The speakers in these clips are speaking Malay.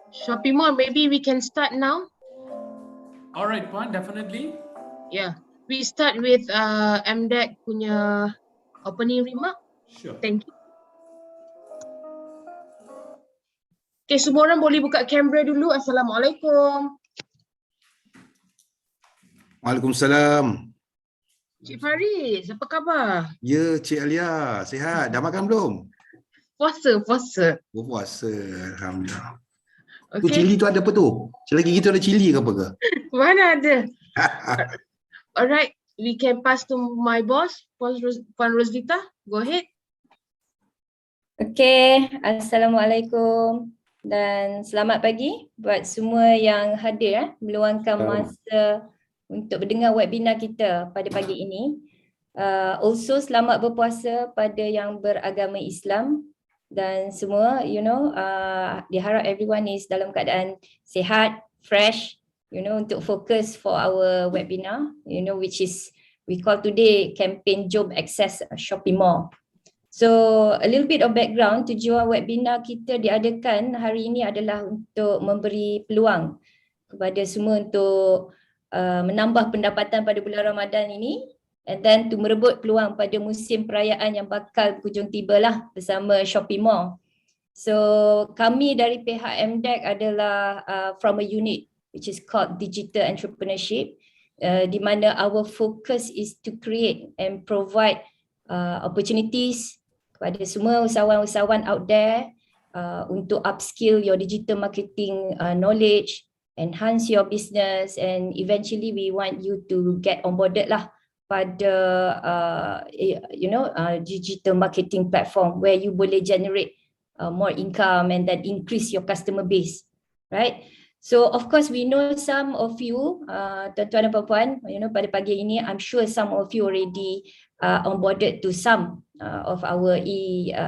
Shopee Mall, maybe we can start now. All right, Puan, definitely. Yeah, we start with MDEC punya opening remark. Sure. Thank you. Okay, semua orang boleh buka kamera dulu. Assalamualaikum. Waalaikumsalam. Cik Faris, apa khabar? Ya, Cik Alia, sihat? Dah makan belum? Puasa. Berpuasa, Alhamdulillah. Tu Okay, cili tu ada apa tu? Selagi gitu ada cili ke apa ke? mana ada? Alright, we can pass to my boss, Puan Rosdita. Go ahead. Okay, Assalamualaikum dan selamat pagi buat semua yang hadir meluangkan masa untuk mendengar webinar kita pada pagi ini. Also selamat berpuasa pada yang beragama Islam dan semua, diharap everyone is dalam keadaan sihat, fresh, untuk fokus for our webinar, which is we call today campaign Jom Access Shopee Mall. So a little bit of background, tujuan webinar kita diadakan hari ini adalah untuk memberi peluang kepada semua untuk menambah pendapatan pada bulan Ramadan ini, and then to merebut peluang pada musim perayaan yang bakal berkunjung tibalah bersama Shopee Mall. So kami dari pihak MDEC adalah from a unit which is called Digital Entrepreneurship, di mana our focus is to create and provide opportunities kepada semua usahawan-usahawan out there untuk upskill your digital marketing knowledge, enhance your business, and eventually we want you to get onboarded lah pada digital marketing platform where you boleh generate more income and then increase your customer base, right? So of course we know some of you, tuan-tuan dan puan-puan, pada pagi ini I'm sure some of you already onboarded to some of our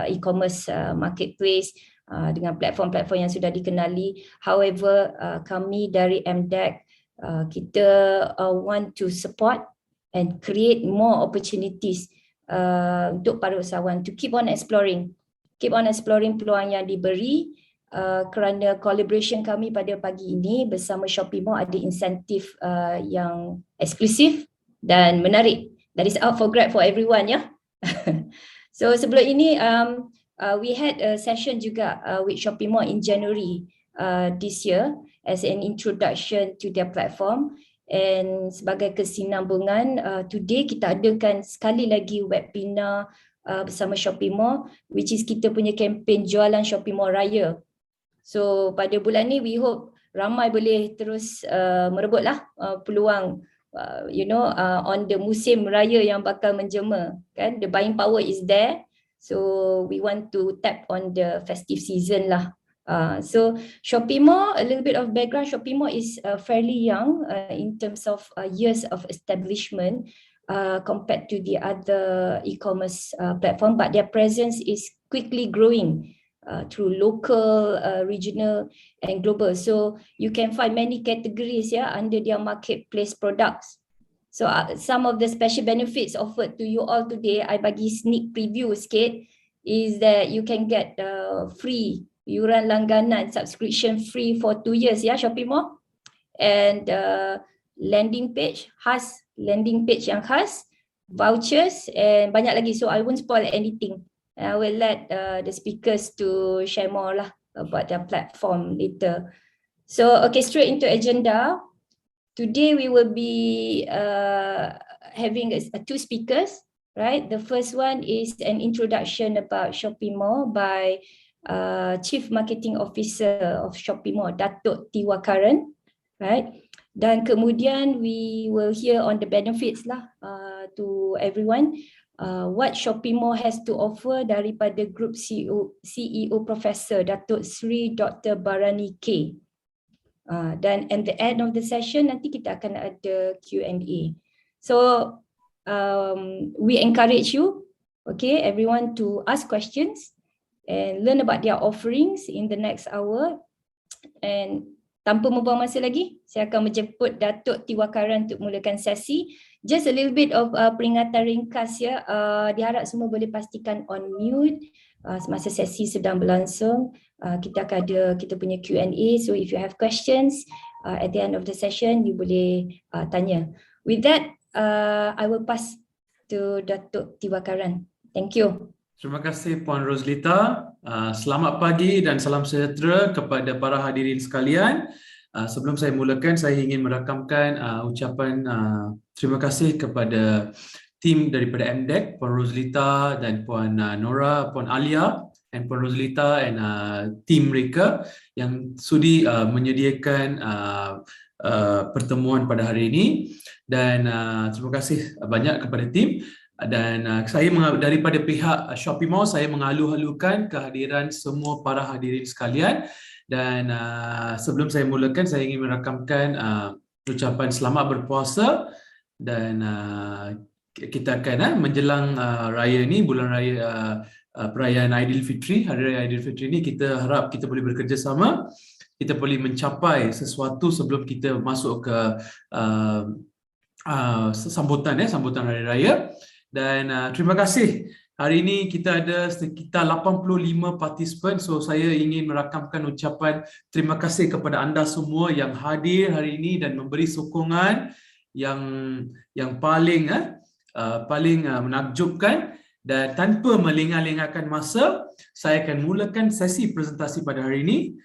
e-commerce marketplace dengan platform-platform yang sudah dikenali. However, kami dari MDEC kita want to support and create more opportunities untuk para usahawan to keep on exploring peluang yang diberi, kerana collaboration kami pada pagi ini bersama Shopee Mall ada insentif yang eksklusif dan menarik. That is out for grab for everyone, ya. So sebelum ini we had a session juga with Shopee Mall in January this year as an introduction to their platform. And sebagai kesinambungan, today kita adakan sekali lagi webinar bersama Shopee Mall, which is kita punya kempen jualan Shopee Mall Raya. So pada bulan ni we hope ramai boleh terus merebutlah peluang on the musim raya yang bakal menjema, kan? The buying power is there, so we want to tap on the festive season lah. So Shopee Mall, a little bit of background, Shopee Mall is fairly young in terms of years of establishment compared to the other e-commerce platform, but their presence is quickly growing through local, regional and global. So you can find many categories under their marketplace products. So some of the special benefits offered to you all today, I bagi sneak preview sikit, is that you can get free yuran langganan subscription free for 2 years, Shopee Mall, and landing page yang khas, vouchers and banyak lagi. So I won't spoil anything. I will let the speakers to share more lah about their platform later. So okay, straight into agenda. Today we will be having 2 speakers, right? The first one is an introduction about Shopee Mall by Chief Marketing Officer of Shopee Mall, Datuk Tiwakaran, right? Dan kemudian we will hear on the benefits lah to everyone. What Shopee Mall has to offer daripada Group CEO Professor Datuk Sri Dr. Barani K. Dan at the end of the session nanti kita akan ada Q&A. So we encourage you, okay, everyone to ask questions and learn about their offerings in the next hour. And tanpa membuang masa lagi, saya akan menjemput Datuk Tiwakaran untuk mulakan sesi. Just a little bit of peringatan ringkas ya. Diharap semua boleh pastikan on mute semasa sesi sedang berlangsung. Kita akan ada kita punya Q&A. So if you have questions at the end of the session, you boleh tanya. With that, I will pass to Datuk Tiwakaran. Thank you. Terima kasih Puan Roslita. Selamat pagi dan salam sejahtera kepada para hadirin sekalian. Sebelum saya mulakan, saya ingin merakamkan ucapan terima kasih kepada tim daripada MDEC, Puan Roslita dan Puan Nora, Puan Alia dan Puan Roslita dan tim mereka yang sudi menyediakan pertemuan pada hari ini. Dan terima kasih banyak kepada tim. Dan saya daripada pihak Shopee Mall, saya mengalu-alukan kehadiran semua para hadirin sekalian. Dan sebelum saya mulakan, saya ingin merakamkan ucapan selamat berpuasa. Dan kita akan menjelang raya ni, bulan raya perayaan Aidilfitri, Hari Raya Aidilfitri ni, kita harap kita boleh bekerjasama, kita boleh mencapai sesuatu sebelum kita masuk ke sambutan Hari Raya. Dan terima kasih. Hari ini kita ada sekitar 85 partisipan. So saya ingin merakamkan ucapan terima kasih kepada anda semua yang hadir hari ini dan memberi sokongan yang paling menakjubkan. Dan tanpa melengah-lengahkan masa, saya akan mulakan sesi presentasi pada hari ini.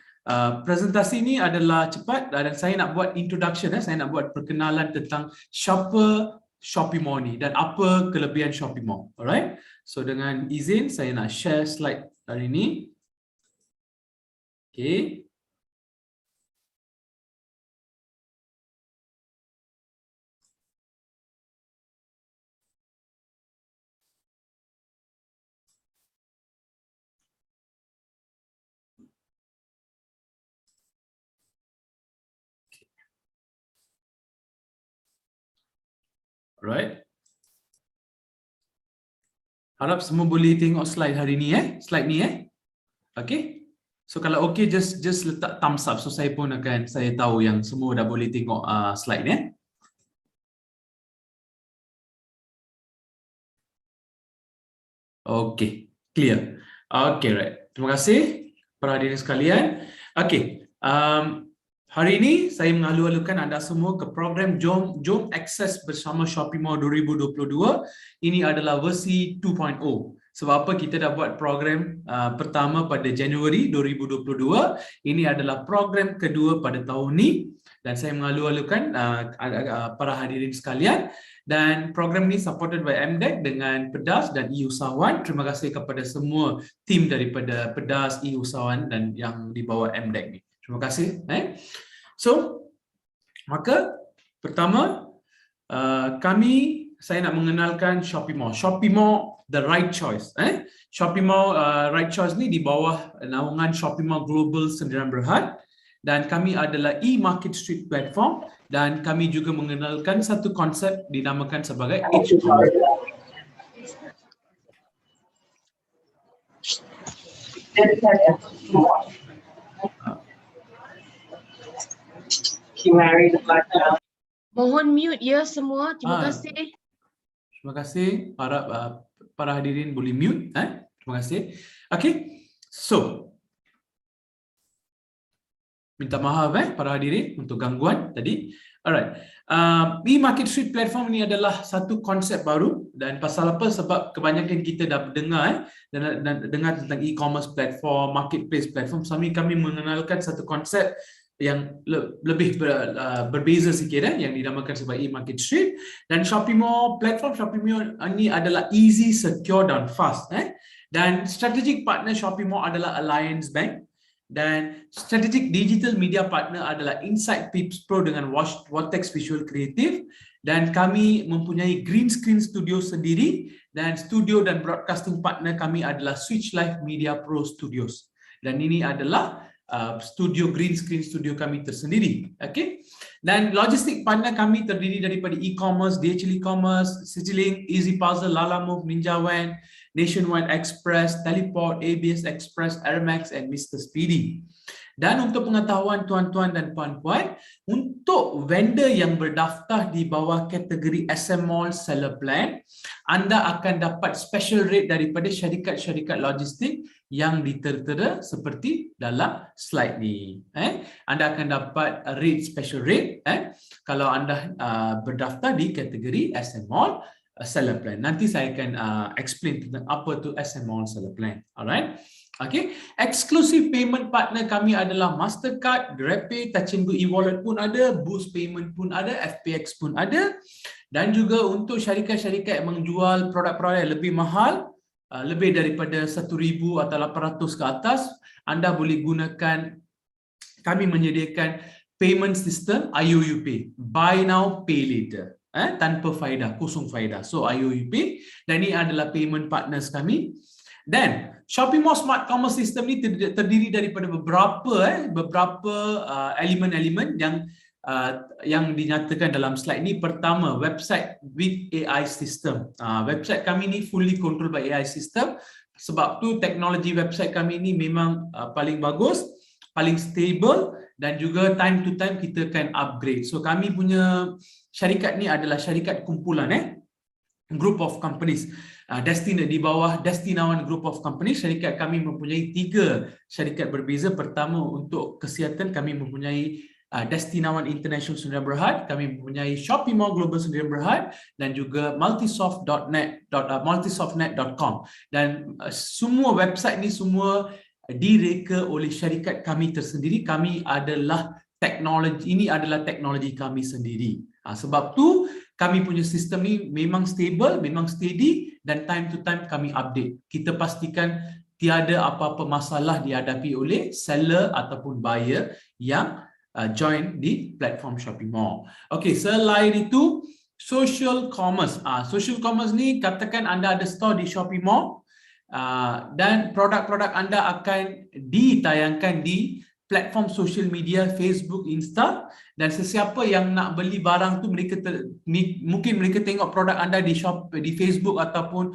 Presentasi ini adalah cepat dan saya nak buat introduction, saya nak buat perkenalan tentang siapa Shopee Mall ni dan apa kelebihan Shopee Mall. Alright. So dengan izin saya nak share slide hari ini. Okay. Alright. Harap semua boleh tengok slide hari ni slide ni Okay. So kalau okay, just letak thumbs up, so saya pun akan tahu yang semua dah boleh tengok slide ni Okay, clear. Okay, right. Terima kasih para hadirin sekalian. Okay. Hari ini saya mengalu-alukan anda semua ke program Jom Akses bersama Shopee Mall 2022. Ini adalah versi 2.0. Sebab apa kita dah buat program pertama pada Januari 2022. Ini adalah program kedua pada tahun ini. Dan saya mengalu-alukan para hadirin sekalian. Dan program ini supported by MDEC dengan PEDAS dan e-Usahawan. Terima kasih kepada semua tim daripada PEDAS, e-Usahawan dan yang di bawah MDEC ni. Terima kasih. So, maka pertama saya nak mengenalkan Shopee Mall. Shopee Mall the right choice. Shopee Mall right choice ni di bawah naungan Shopee Mall Global Sdn Bhd dan kami adalah e-market street platform dan kami juga mengenalkan satu konsep dinamakan sebagai e-commerce. Mohon mute ya semua. Terima kasih. Terima kasih. Para hadirin boleh mute. Terima kasih. Okay. So, minta maaf para hadirin untuk gangguan tadi. Alright. E-market street platform ni adalah satu konsep baru dan pasal apa? Sebab kebanyakan kita dah dengar dengar tentang e-commerce platform, marketplace platform. Kami mengenalkan satu konsep yang lebih berbeza sikit yang dinamakan sebagai e-market street. Dan Shopee Mall platform Shopee Mall ni adalah easy, secure dan fast. Dan strategic partner Shopee Mall adalah Alliance Bank dan strategic digital media partner adalah Insight Pips Pro dengan Vortex Visual Creative dan kami mempunyai green screen studio sendiri dan studio dan broadcasting partner kami adalah Switch Live Media Pro Studios dan ini adalah studio green screen studio kami tersendiri. Okay. Dan logistik partner kami terdiri daripada e-commerce, DHL e-commerce, Citylink, Easy Parcel, Lalamove, Ninjavan, Nationwide Express, Teleport, ABS Express, Airmax and Mr. Speedy. Dan untuk pengetahuan tuan-tuan dan puan-puan, untuk vendor yang berdaftar di bawah kategori SM Mall Seller Plan, anda akan dapat special rate daripada syarikat-syarikat logistik yang ditertera seperti dalam slide ni. Anda akan dapat rate special rate kalau anda berdaftar di kategori SM Mall Seller Plan. Nanti saya akan explain tentang apa tu SM Mall Seller Plan. Alright. Okay, exclusive payment partner kami adalah Mastercard, GrabPay, Touch 'n Go e-wallet pun ada, Boost Payment pun ada, FPX pun ada. Dan juga untuk syarikat-syarikat yang menjual produk-produk yang lebih mahal, lebih daripada 1,000 atau 800 ke atas, anda boleh gunakan, kami menyediakan payment system IOU Pay, Buy Now Pay Later, tanpa faedah, kosong faedah. So IOU Pay, dan ini adalah payment partners kami. Dan Shopee Mall Smart Commerce System ni terdiri daripada beberapa elemen-elemen yang dinyatakan dalam slide ni. Pertama, website with AI system. Website kami ni fully controlled by AI system. Sebab tu teknologi website kami ni memang paling bagus, paling stable, dan juga time to time kita akan upgrade. So kami punya syarikat ni adalah syarikat kumpulan, group of companies. Di bawah Destinawan Group of Companies, syarikat kami mempunyai 3 syarikat berbeza. Pertama, untuk kesihatan kami mempunyai Destinawan International Sdn Bhd, kami mempunyai Shopee Mall Global Sdn Bhd, dan juga multisoftnet.com. Dan semua website ni semua direka oleh syarikat kami tersendiri. Kami adalah ini adalah teknologi kami sendiri. Sebab tu kami punya sistem ni memang stable, memang steady, dan time to time kami update. Kita pastikan tiada apa-apa masalah dihadapi oleh seller ataupun buyer yang join di platform Shopee Mall. Okey, selain itu, social commerce. Social commerce ni katakan anda ada store di Shopee Mall, dan produk-produk anda akan ditayangkan di platform social media Facebook, Insta, dan sesiapa yang nak beli barang tu mungkin mereka tengok produk anda di Facebook ataupun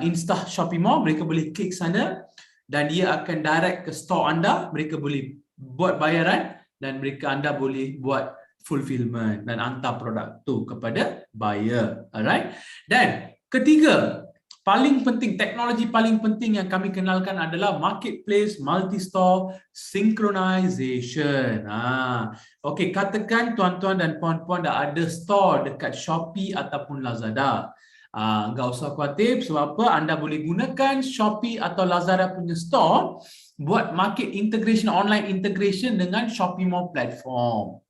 Insta Shopee Mall, mereka boleh klik sana dan dia akan direct ke store anda, mereka boleh buat bayaran dan anda boleh buat fulfillment dan hantar produk tu kepada buyer. Alright. Dan ketiga, paling penting, teknologi paling penting yang kami kenalkan adalah marketplace, multi-store, synchronization. Okey, katakan tuan-tuan dan puan-puan dah ada store dekat Shopee ataupun Lazada. Enggak usah khawatir, sebab apa? Anda boleh gunakan Shopee atau Lazada punya store buat market integration, online integration dengan Shopee Mall platform.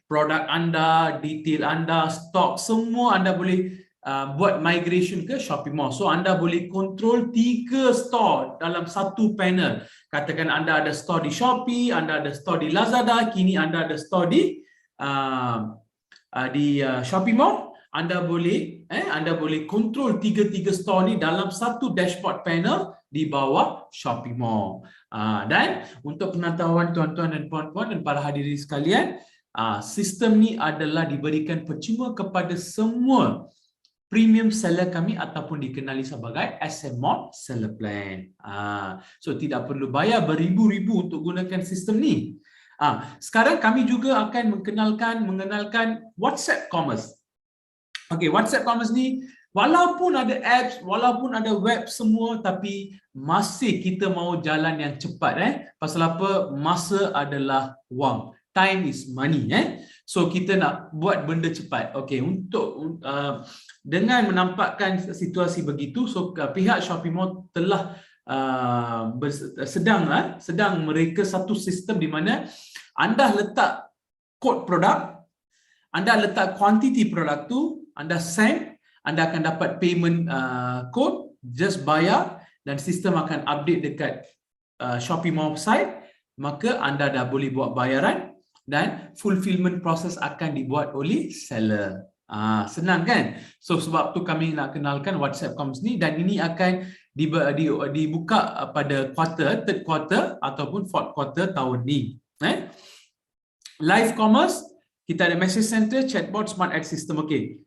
Produk anda, detail anda, stok, semua anda boleh buat migration ke Shopee Mall. So anda boleh control 3 store dalam satu panel. Katakan anda ada store di Shopee, anda ada store di Lazada, kini anda ada store di Shopee Mall. Anda boleh control 3 store ni dalam satu dashboard panel di bawah Shopee Mall. Dan untuk pengetahuan tuan-tuan dan puan-puan dan para hadirin sekalian, sistem ni adalah diberikan percuma kepada semua premium seller kami ataupun dikenali sebagai SM Mall Seller Plan. So tidak perlu bayar beribu-ribu untuk gunakan sistem ni. Sekarang kami juga akan mengenalkan WhatsApp Commerce. Okey, WhatsApp Commerce ni walaupun ada apps, walaupun ada web semua, tapi masih kita mahu jalan yang cepat. Pasal apa? Masa adalah wang. Time is money. So kita nak buat benda cepat. Okey, untuk dengan menampakkan situasi begitu, so pihak Shopee Mall telah sedang mereka satu sistem di mana anda letak kod produk, anda letak kuantiti produk tu, anda send, anda akan dapat payment code, just bayar dan sistem akan update dekat Shopee Mall website, maka anda dah boleh buat bayaran dan fulfillment proses akan dibuat oleh seller. Senang kan? So sebab tu kami nak kenalkan WhatsApp Commerce ni, dan ini akan dibuka pada third quarter ataupun fourth quarter tahun ni. Live commerce, kita ada message center, chatbot, smart ad system. Okey.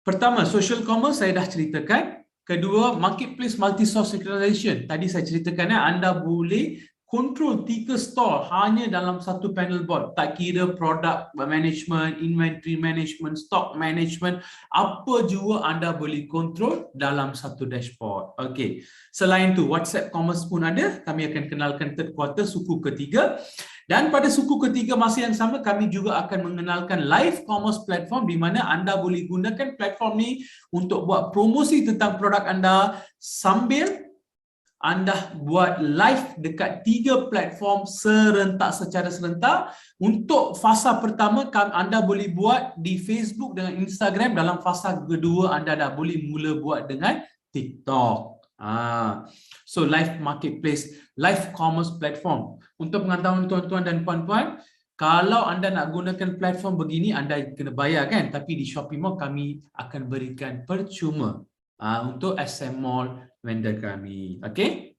Pertama, social commerce saya dah ceritakan. Kedua, marketplace multi-source synchronization. Tadi saya ceritakan anda boleh control 3 store hanya dalam satu panel board. Tak kira product management, inventory management, stock management, apa jua anda boleh control dalam satu dashboard. Okey. Selain tu WhatsApp Commerce pun ada. Kami akan kenalkan third quarter, suku ketiga. Dan pada suku ketiga masa yang sama kami juga akan mengenalkan live commerce platform di mana anda boleh gunakan platform ni untuk buat promosi tentang produk anda sambil anda buat live dekat 3 platform secara serentak. Untuk fasa pertama anda boleh buat di Facebook dengan Instagram. Dalam fasa kedua anda dah boleh mula buat dengan TikTok. So live marketplace, live commerce platform. Untuk pengetahuan tuan-tuan dan puan-puan, kalau anda nak gunakan platform begini anda kena bayar kan, tapi di Shopee Mall kami akan berikan percuma untuk SM Mall vendor kami. Okey.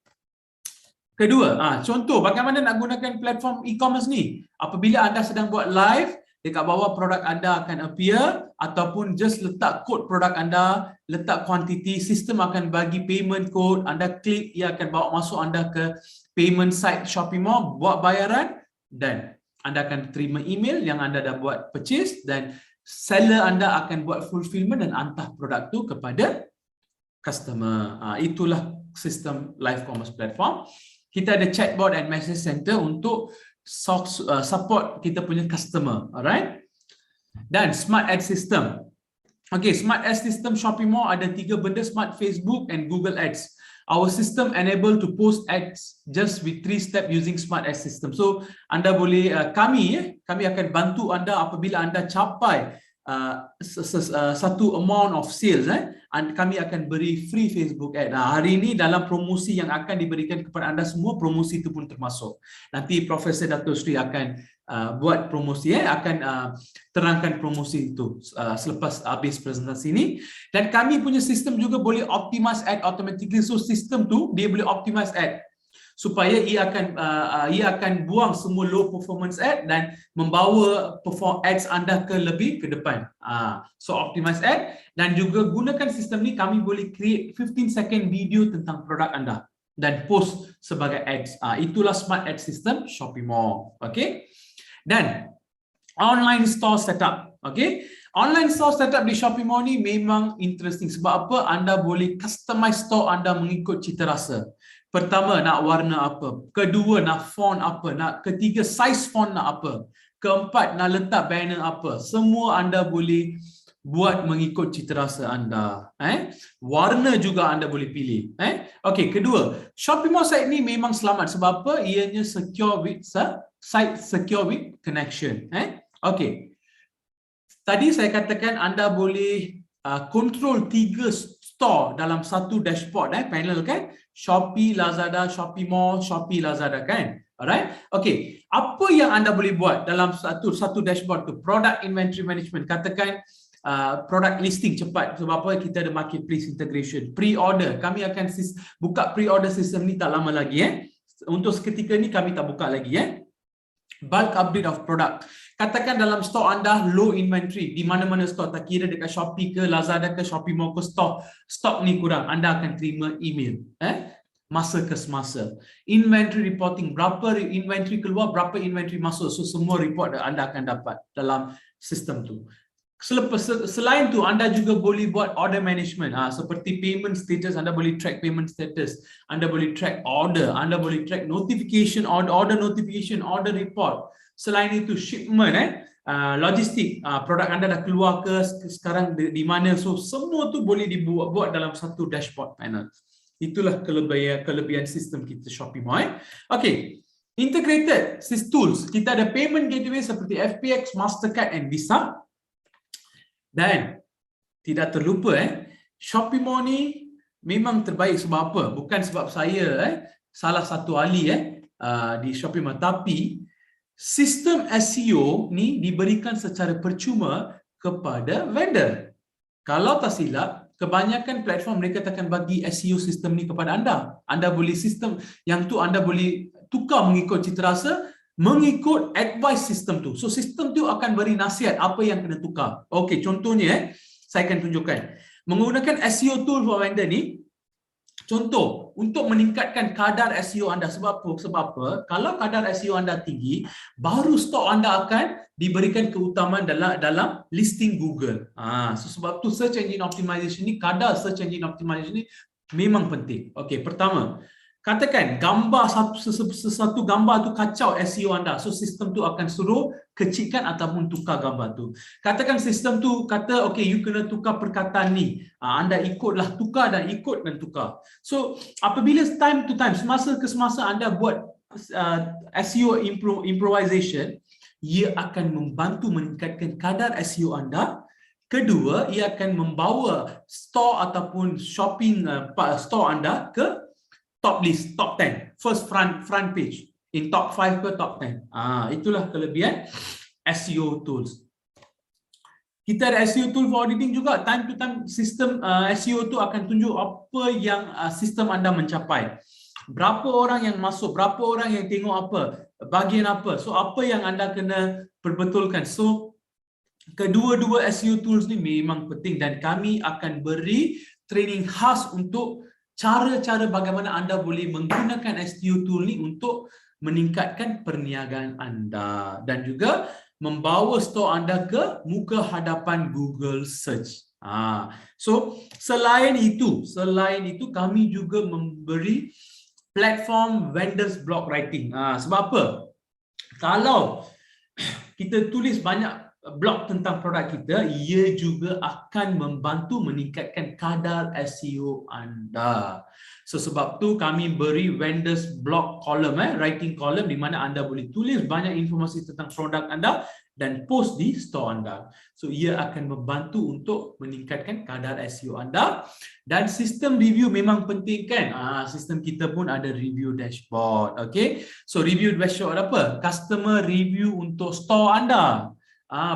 Kedua, contoh bagaimana nak gunakan platform e-commerce ni. Apabila anda sedang buat live, dekat bawah produk anda akan appear, ataupun just letak kod produk anda, letak quantity, sistem akan bagi payment code, anda klik, ia akan bawa masuk anda ke payment site Shopee Mall, buat bayaran, dan anda akan terima email yang anda dah buat purchase, dan seller anda akan buat fulfillment dan hantar produk tu kepada customer. Itulah sistem live commerce platform. Kita ada chatbot and message center untuk support kita punya customer. Alright. Dan smart ad system. Okay, smart ad system Shopee Mall ada 3 benda: smart Facebook and Google Ads. Our system enable to post ads just with 3 step using smart ad system. So anda boleh kami akan bantu anda apabila anda capai satu amount of sales, kami akan beri free Facebook ad. Hari ini dalam promosi yang akan diberikan kepada anda semua, promosi itu pun termasuk. Nanti Profesor Dato' Sri akan buat promosi, akan terangkan promosi itu selepas habis presentasi ini. Dan kami punya sistem juga boleh optimize ad automatically. So sistem tu dia boleh optimize ad supaya ia akan buang semua low performance ad dan membawa perform ads anda lebih ke depan. So optimize ad, dan juga gunakan sistem ni kami boleh create 15 second video tentang produk anda dan post sebagai ads. Itulah smart ad system Shopee Mall. Okay. Dan online store setup. Okay. Online store setup di Shopee Mall ni memang interesting. Sebab apa? Anda boleh customize store anda mengikut cita rasa. Pertama, nak warna apa. Kedua, nak font apa. Ketiga, size font nak apa. Keempat, nak letak banner apa. Semua anda boleh buat mengikut cita rasa anda. Warna juga anda boleh pilih. Okey, kedua, Shopee Mall site ni memang selamat. Sebab apa? Ianya secure with site secure with connection. Okey. Tadi saya katakan anda boleh control 3 store dalam satu dashboard, panel kan? Shopee, Lazada, Shopee Mall, Shopee, Lazada kan? Alright? Okay. Apa yang anda boleh buat dalam satu dashboard tu? Product inventory management. Katakan product listing cepat. Sebab apa? Kita ada marketplace integration. Pre-order. Kami akan buka pre-order system ni tak lama lagi. Untuk seketika ni kami tak buka lagi. Bulk update of product. Katakan dalam store anda low inventory, di mana-mana store, tak kira dekat Shopee ke, Lazada ke, Shopee Mall ke, stok ni kurang, anda akan terima email masa ke semasa. Inventory reporting, berapa inventory keluar, berapa inventory masuk, so semua report anda akan dapat dalam sistem tu. Selain tu, anda juga boleh buat order management. Seperti payment status, anda boleh track payment status. Anda boleh track order. Anda boleh track notification, order notification, order report. Selain itu, shipment, logistik. Produk anda dah keluar ke, sekarang di mana. So, semua tu boleh dibuat dalam satu dashboard panel. Itulah kelebihan sistem kita Shopee Mall. Okay. Integrated tools. Kita ada payment gateway seperti FPX, Mastercard and Visa. Dan tidak terlupa Shopee Mall ni memang terbaik. Sebab apa? Bukan sebab saya salah satu ahli di Shopee Mall, tapi sistem SEO ni diberikan secara percuma kepada vendor. Kalau tak silap, kebanyakan platform mereka akan bagi SEO sistem ni kepada anda. Anda boleh sistem yang tu anda boleh tukar mengikut cita rasa, mengikut advice sistem tu. So sistem tu akan beri nasihat apa yang kena tukar. Okey, contohnya saya akan tunjukkan. Menggunakan SEO tool for vendor ni, Contoh, untuk meningkatkan kadar SEO anda. Sebab apa? Kalau kadar SEO anda tinggi, baru stok anda akan diberikan keutamaan dalam listing Google. So sebab tu search engine optimization ni, kadar search engine optimization ni memang penting. Okey, pertama, katakan gambar sesuatu gambar tu kacau SEO anda. So sistem tu akan suruh kecilkan ataupun tukar gambar tu. Katakan sistem tu kata okay, you kena tukar perkataan ni. Anda ikutlah tukar dan ikut dan tukar. So apabila time to time, semasa ke semasa anda buat SEO improvisation, ia akan membantu meningkatkan kadar SEO anda. Kedua, ia akan membawa store ataupun shopping store anda ke top list, top 10, first front page, in top 5 ke top 10. Itulah kelebihan SEO tools. Kita ada SEO tool for auditing juga. Time to time sistem SEO tu akan tunjuk apa yang sistem anda mencapai. Berapa orang yang masuk, berapa orang yang tengok apa, bahagian apa. So apa yang anda kena perbetulkan. So kedua-dua SEO tools ni memang penting dan kami akan beri training khas untuk cara-cara bagaimana anda boleh menggunakan SEO tool ni untuk meningkatkan perniagaan anda dan juga membawa store anda ke muka hadapan Google Search. So selain itu kami juga memberi platform vendors blog writing. Sebab apa? Kalau kita tulis banyak blog tentang produk kita, ia juga akan membantu meningkatkan kadar SEO anda. So sebab tu kami beri vendors blog column, writing column di mana anda boleh tulis banyak informasi tentang produk anda dan post di store anda. So ia akan membantu untuk meningkatkan kadar SEO anda. Dan sistem review memang penting kan? Sistem kita pun ada review dashboard. Okay? So review dashboard apa? Customer review untuk store anda.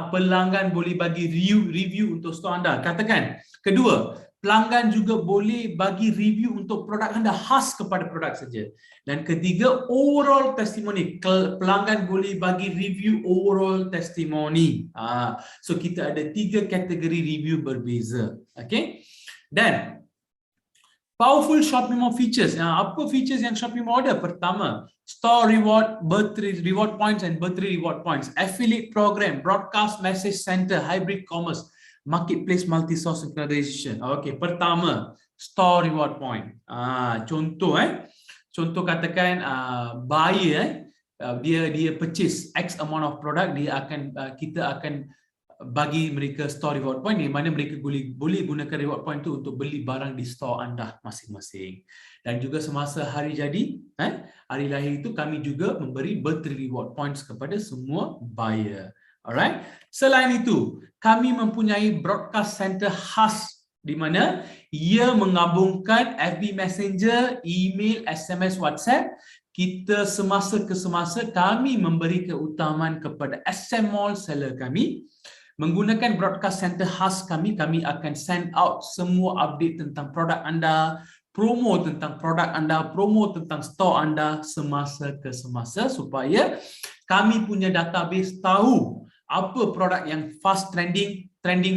Pelanggan boleh bagi review untuk store anda. Katakan. Kedua, pelanggan juga boleh bagi review untuk produk anda khas kepada produk saja. Dan ketiga, overall testimoni. Pelanggan boleh bagi review overall testimoni. So kita ada 3 kategori review berbeza. Okay? Dan powerful Shopee Mall features. Apa features yang Shopee Mall ada? Pertama, store reward, birthday reward points and birthday reward points, affiliate program, broadcast message center, hybrid commerce, marketplace multi-source synchronization. Okey, pertama, store reward point. Contoh katakan buyer dia purchase X amount of product, kita akan bagi mereka store reward point di mana mereka boleh gunakan reward point tu untuk beli barang di store anda masing-masing. Dan juga semasa hari jadi, hari lahir itu kami juga memberi birthday reward points kepada semua buyer. Alright. Selain itu, kami mempunyai broadcast center khas di mana ia menggabungkan FB Messenger, email, SMS, WhatsApp. Kita semasa ke semasa kami memberi keutamaan kepada SM Mall seller kami. Menggunakan broadcast center khas kami akan send out semua update tentang produk anda, promo tentang produk anda, promo tentang store anda semasa ke semasa supaya kami punya database tahu apa produk yang fast trending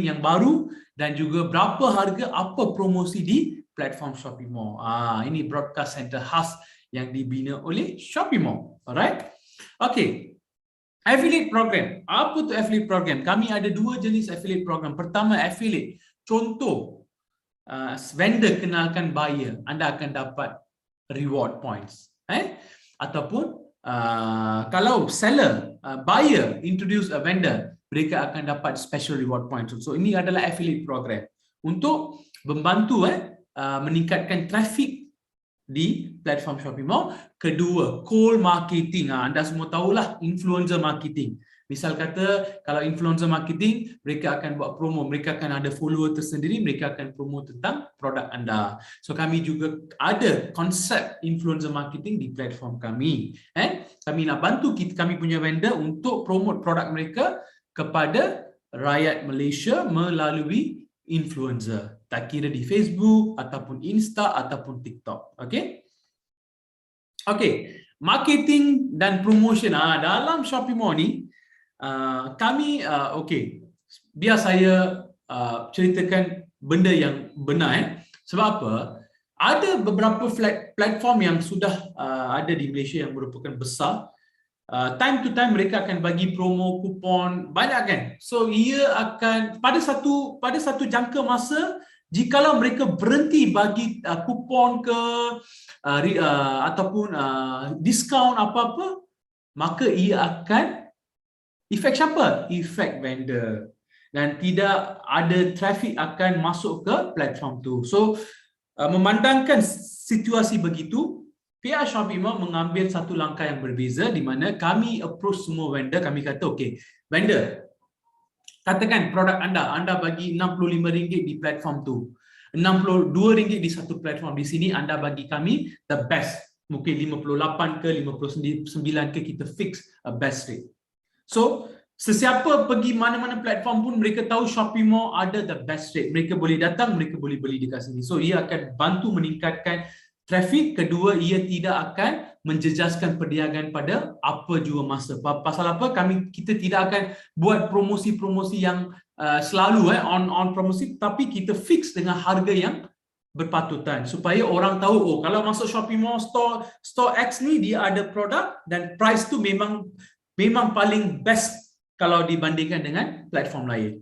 yang baru dan juga berapa harga, apa promosi di platform Shopee Mall. Ini broadcast center khas yang dibina oleh Shopee Mall. Alright? Okay. Affiliate program. Apa tu affiliate program? Kami ada 2 jenis affiliate program. Pertama, affiliate. Contoh, vendor kenalkan buyer, anda akan dapat reward points. Ataupun kalau seller, buyer introduce a vendor, mereka akan dapat special reward points. So ini adalah affiliate program untuk membantu meningkatkan traffic di platform Shopee Mall. Kedua, cold marketing. Anda semua tahulah influencer marketing. Misal kata kalau influencer marketing, mereka akan buat promo, mereka akan ada follower tersendiri, mereka akan promo tentang produk anda. So kami juga ada konsep influencer marketing di platform kami. Kami nak bantu kami punya vendor untuk promote produk mereka kepada rakyat Malaysia melalui influencer. Tak kira di Facebook ataupun Insta ataupun TikTok. Okay? Okay. Marketing dan promotion. Dalam Shopee Mall ni, kami, okay. Biar saya ceritakan benda yang benar. Sebab apa? ada beberapa platform yang sudah ada di Malaysia yang merupakan besar. Time to time mereka akan bagi promo, kupon, banyak kan. So ia akan pada satu jangka masa, jikalau mereka berhenti bagi kupon ke ataupun diskaun apa-apa, maka ia akan efek siapa? Efek vendor. Dan tidak ada traffic akan masuk ke platform tu. So memandangkan situasi begitu, pihak Shopee Mall mengambil satu langkah yang berbeza di mana kami approach semua vendor, kami kata okey, vendor, katakan produk anda bagi RM65 di platform tu, RM62 di satu platform, di sini anda bagi kami the best, mungkin 58 ke 59 ke, kita fix a best rate. So sesiapa pergi mana-mana platform pun mereka tahu Shopee Mall ada the best rate, mereka boleh datang, mereka boleh beli dekat sini. So ia akan bantu meningkatkan traffic. Kedua, ia tidak akan menjejaskan perniagaan pada apa jua masa. Pasal apa? Kita tidak akan buat promosi-promosi yang selalu on promosi, tapi kita fix dengan harga yang berpatutan supaya orang tahu, oh kalau masuk Shopee Mall store X ni dia ada produk dan price tu memang paling best kalau dibandingkan dengan platform lain.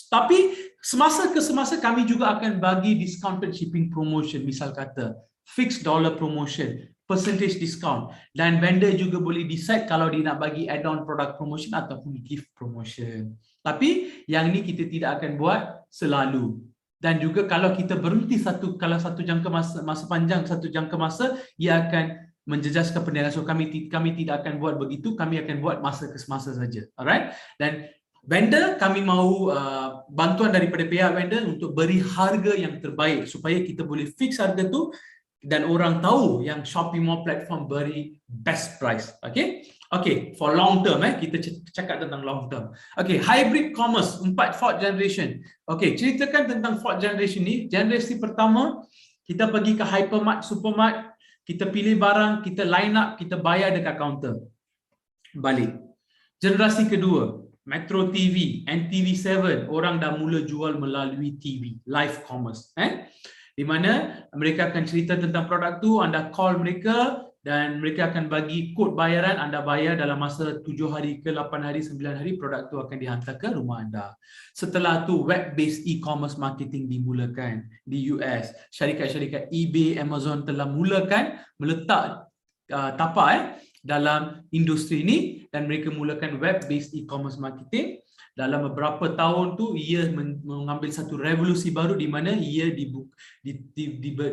Tapi semasa ke semasa kami juga akan bagi discounted shipping promotion, misal kata fixed dollar promotion, percentage discount, dan vendor juga boleh decide kalau dia nak bagi add-on product promotion ataupun gift promotion. Tapi yang ni kita tidak akan buat selalu. Dan juga kalau kita berhenti satu jangka masa panjang, satu jangka masa, ia akan menjejaskan perniagaan. So kami tidak akan buat begitu, kami akan buat masa ke semasa saja. Alright? Dan vendor, kami mahu bantuan daripada pihak vendor untuk beri harga yang terbaik supaya kita boleh fix harga tu dan orang tahu yang Shopee Mall platform beri best price. Okay, for long term, kita cakap tentang long term. Okay, hybrid commerce, 4th generation. Okay, ceritakan tentang 4th generation ni. Generasi pertama, kita pergi ke hypermart, supermart, kita pilih barang, kita line up, kita bayar dekat kaunter. Balik. Generasi kedua, Metro TV, NTV7, orang dah mula jual melalui TV, live commerce. Di mana mereka akan cerita tentang produk tu, anda call mereka dan mereka akan bagi kod bayaran, anda bayar dalam masa 7 hari ke 8 hari, 9 hari, produk tu akan dihantar ke rumah anda. Setelah tu, web-based e-commerce marketing dimulakan di US. Syarikat-syarikat eBay, Amazon telah mulakan meletak tapak dalam industri ini dan mereka mulakan web-based e-commerce marketing. Dalam beberapa tahun tu ia mengambil satu revolusi baru di mana ia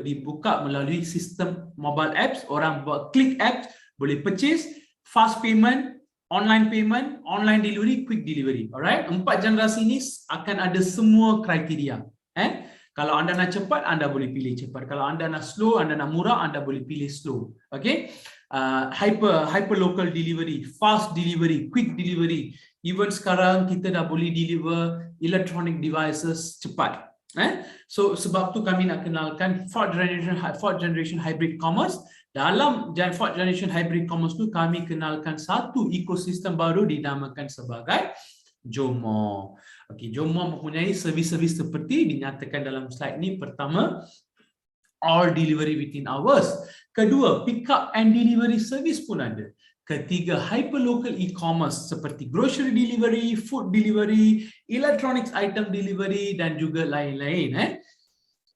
dibuka melalui sistem mobile apps. Orang buat klik apps, boleh purchase, fast payment, online payment, online delivery, quick delivery. Alright, 4 generasi ini akan ada semua kriteria. Kalau anda nak cepat, anda boleh pilih cepat. Kalau anda nak slow, anda nak murah, anda boleh pilih slow. Okay, hyper local delivery, fast delivery, quick delivery. Even sekarang kita dah boleh deliver electronic devices cepat. So sebab tu kami nak kenalkan 4th generation hybrid commerce. Dalam 4th generation hybrid commerce tu kami kenalkan satu ekosistem baru dinamakan sebagai Jomo. Okey, Jomo mempunyai servis-servis seperti dinyatakan dalam slide ni. Pertama, all delivery within hours. Kedua, pick up and delivery service pun ada. Ketiga, hyperlocal e-commerce seperti grocery delivery, food delivery, electronics item delivery dan juga lain-lain.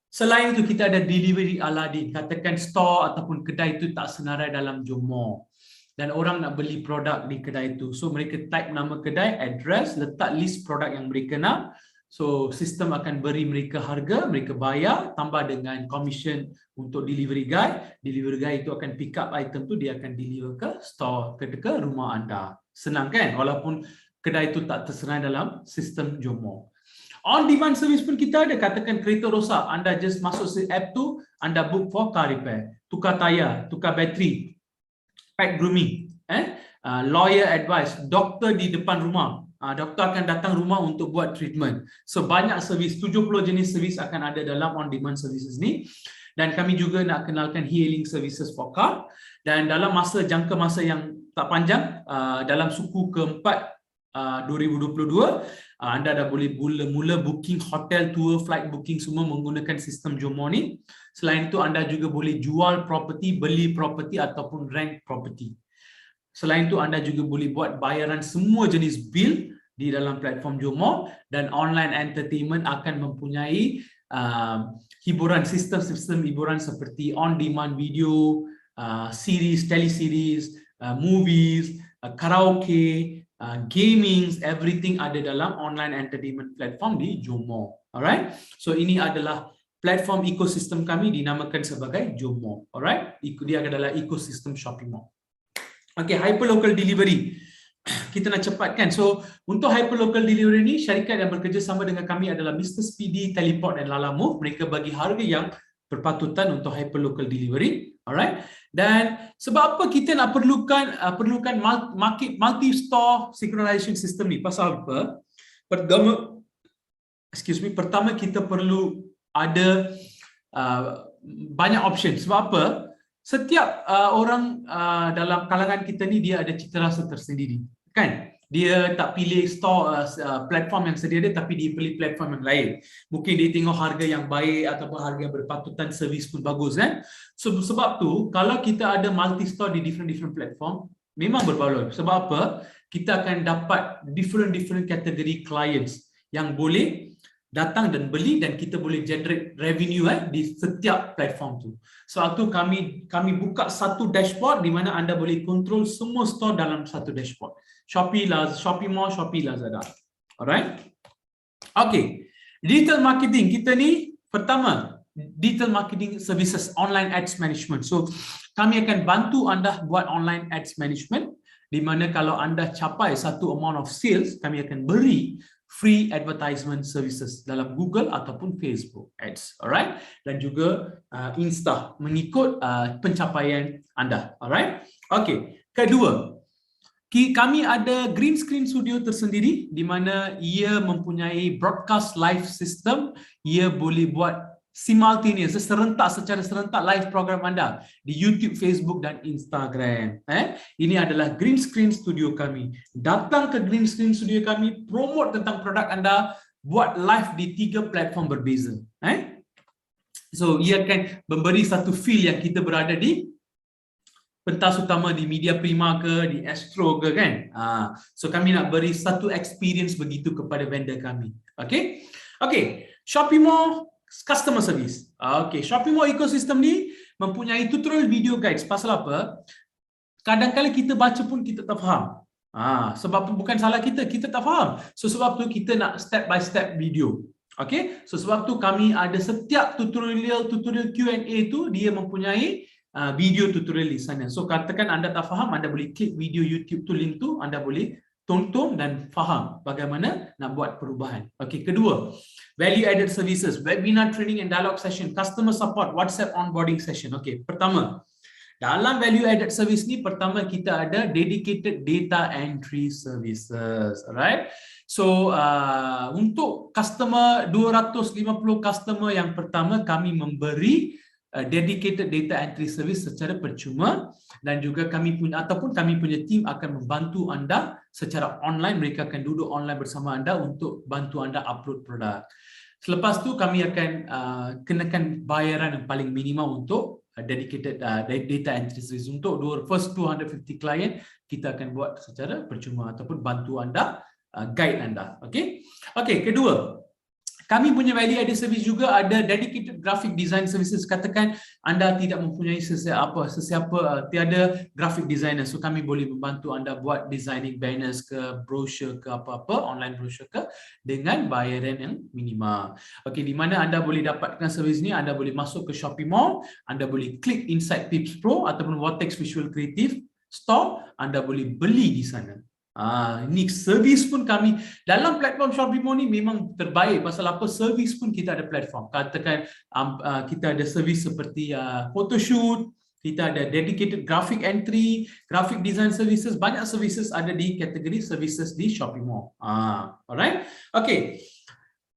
Selain itu kita ada delivery Aladdin. Katakan store ataupun kedai itu tak senarai dalam Jomo dan orang nak beli produk di kedai itu. So mereka type nama kedai, address, letak list produk yang mereka nak. So sistem akan beri mereka harga, mereka bayar tambah dengan commission untuk delivery guy. Delivery guy itu akan pick up item tu, dia akan deliver ke store, ke rumah anda. Senang kan? Walaupun kedai itu tak tersenarai dalam sistem Jomo. On demand service pun kita ada. Katakan kereta rosak, anda just masuk app tu, anda book for car repair, tukar tayar, tukar bateri, pet grooming, lawyer advice, doktor di depan rumah. Doktor akan datang rumah untuk buat treatment. So banyak servis, 70 jenis servis akan ada dalam on-demand services ni. Dan kami juga nak kenalkan hailing services for car. Dan dalam jangka masa yang tak panjang, dalam suku keempat 2022, anda dah boleh mula booking hotel, tour, flight booking semua menggunakan sistem Jomo ni. Selain itu anda juga boleh jual property, beli property ataupun rent property. Selain itu anda juga boleh buat bayaran semua jenis bil di dalam platform Jomo, dan online entertainment akan mempunyai hiburan, sistem hiburan seperti on-demand video, series, teleseries, movies, karaoke, gaming, everything ada dalam online entertainment platform di Jomo. Alright, so ini adalah platform ekosistem kami, dinamakan sebagai Jomo. Alright, dia adalah ekosistem shopping mall. Okay, hyperlocal delivery. Kita nak cepatkan. So, untuk hyperlocal delivery ni, syarikat yang bekerjasama dengan kami adalah Mr. Speedy, Teleport dan Lalamove. Mereka bagi harga yang berpatutan untuk hyperlocal delivery. Alright. Dan sebab apa kita nak perlukan multi-store synchronization system ni? Pasal apa? Pertama kita perlu ada banyak option. Sebab apa? Setiap orang dalam kalangan kita ni dia ada cita rasa tersendiri, kan? Dia tak pilih store platform yang sedia dia, tapi dia pilih platform yang lain. Mungkin dia tengok harga yang baik ataupun harga yang berpatutan, servis pun bagus, kan? So, sebab tu kalau kita ada multi store di different platform, memang berbaloi. Sebab apa? Kita akan dapat different kategori clients yang boleh datang dan beli, dan kita boleh generate revenue di setiap platform tu. Sebab tu kami buka satu dashboard di mana anda boleh control semua store dalam satu dashboard. Shopee Mall, Shopee Lazada. Alright? Okay. Digital marketing kita ni, pertama, digital marketing services, online ads management. So, kami akan bantu anda buat online ads management, di mana kalau anda capai satu amount of sales, kami akan beri free advertisement services dalam Google ataupun Facebook ads, alright, dan juga Insta mengikut pencapaian anda, alright. Okay, kedua, kami ada green screen studio tersendiri di mana ia mempunyai broadcast live system. Ia boleh buat simultaneous, secara serentak live program anda di YouTube, Facebook dan Instagram. Ini adalah green screen studio kami. Datang ke green screen studio kami, promote tentang produk anda, buat live di 3 platform berbeza. So, ia akan memberi satu feel yang kita berada di pentas utama di Media Prima ke, di Astro ke, kan? So, kami nak beri satu experience begitu kepada vendor kami. Okay? Okay, Shopee Mall customer service. Okay, Shopee Mall ecosystem ni mempunyai tutorial video guides. Pasal apa? Kadang-kadang kita baca pun kita tak faham. Sebab bukan salah kita tak faham. So sebab tu kita nak step by step video. Okay, so sebab tu kami ada setiap tutorial Q&A tu dia mempunyai video tutorial di sana. So katakan anda tak faham, anda boleh klik video YouTube tu, link tu, anda boleh tonton dan faham bagaimana nak buat perubahan. Okey, kedua, value added services, webinar training and dialogue session, customer support, WhatsApp onboarding session. Okey, pertama, dalam value added service ni, pertama kita ada dedicated data entry services, alright? So, untuk customer 250 customer yang pertama, kami memberi dedicated data entry service secara percuma, dan juga kami punya tim akan membantu anda secara online. Mereka akan duduk online bersama anda untuk bantu anda upload produk. Selepas tu kami akan kenakan bayaran yang paling minimum untuk dedicated data entry service. Untuk first 250 client kita akan buat secara percuma ataupun bantu anda, guide anda. Okey. Okey, kedua, kami punya value added service juga ada dedicated graphic design services. Katakan anda tidak mempunyai tiada graphic designer, so kami boleh membantu anda buat designing banners ke, brochure ke, apa-apa online brochure ke, dengan bayaran yang minima. Okey, di mana anda boleh dapatkan servis ni? Anda boleh masuk ke Shopee Mall, anda boleh klik inside Pips Pro ataupun Vortex Visual Creative Store, anda boleh beli di sana. Ini servis pun kami dalam platform Shopee Mall ni memang terbaik. Pasal apa? Servis pun kita ada platform. Katakan kita ada servis seperti photoshoot, kita ada dedicated graphic entry, graphic design services, banyak services ada di kategori services di Shopee Mall. Alright. Okay.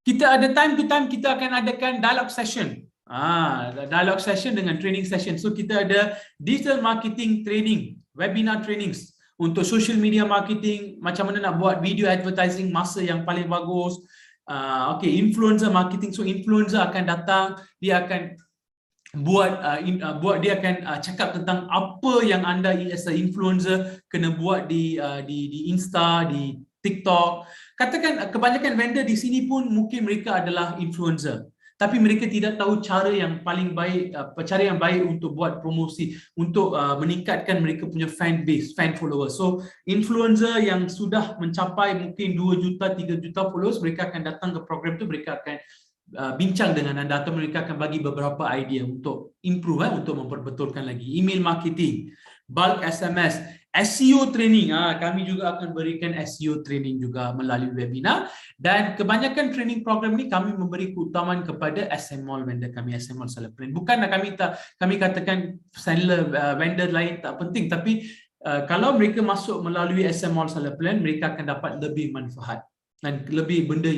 Kita ada time to time kita akan adakan dialogue session. Dialogue session dengan training session. So kita ada digital marketing training, webinar trainings untuk social media marketing, macam mana nak buat video advertising masa yang paling bagus. Okay, influencer marketing. So influencer akan datang, dia akan dia akan cakap tentang apa yang anda as a influencer kena buat di Insta, di TikTok. Katakan kebanyakan vendor di sini pun mungkin mereka adalah influencer, tapi mereka tidak tahu cara yang paling baik, cara yang baik untuk buat promosi, untuk meningkatkan mereka punya fan base, fan followers. So influencer yang sudah mencapai mungkin 2 juta, 3 juta followers, mereka akan datang ke program tu, mereka akan bincang dengan anda atau mereka akan bagi beberapa idea untuk improve, untuk memperbetulkan lagi. Email marketing, bulk SMS, SEO training. Kami juga akan berikan SEO training juga melalui webinar, dan kebanyakan training program ni kami memberi keutamaan kepada SML vendor kami, SML seller plan. Bukanlah kami katakan seller vendor lain tak penting, tapi kalau mereka masuk melalui SML seller plan, mereka akan dapat lebih manfaat dan lebih benda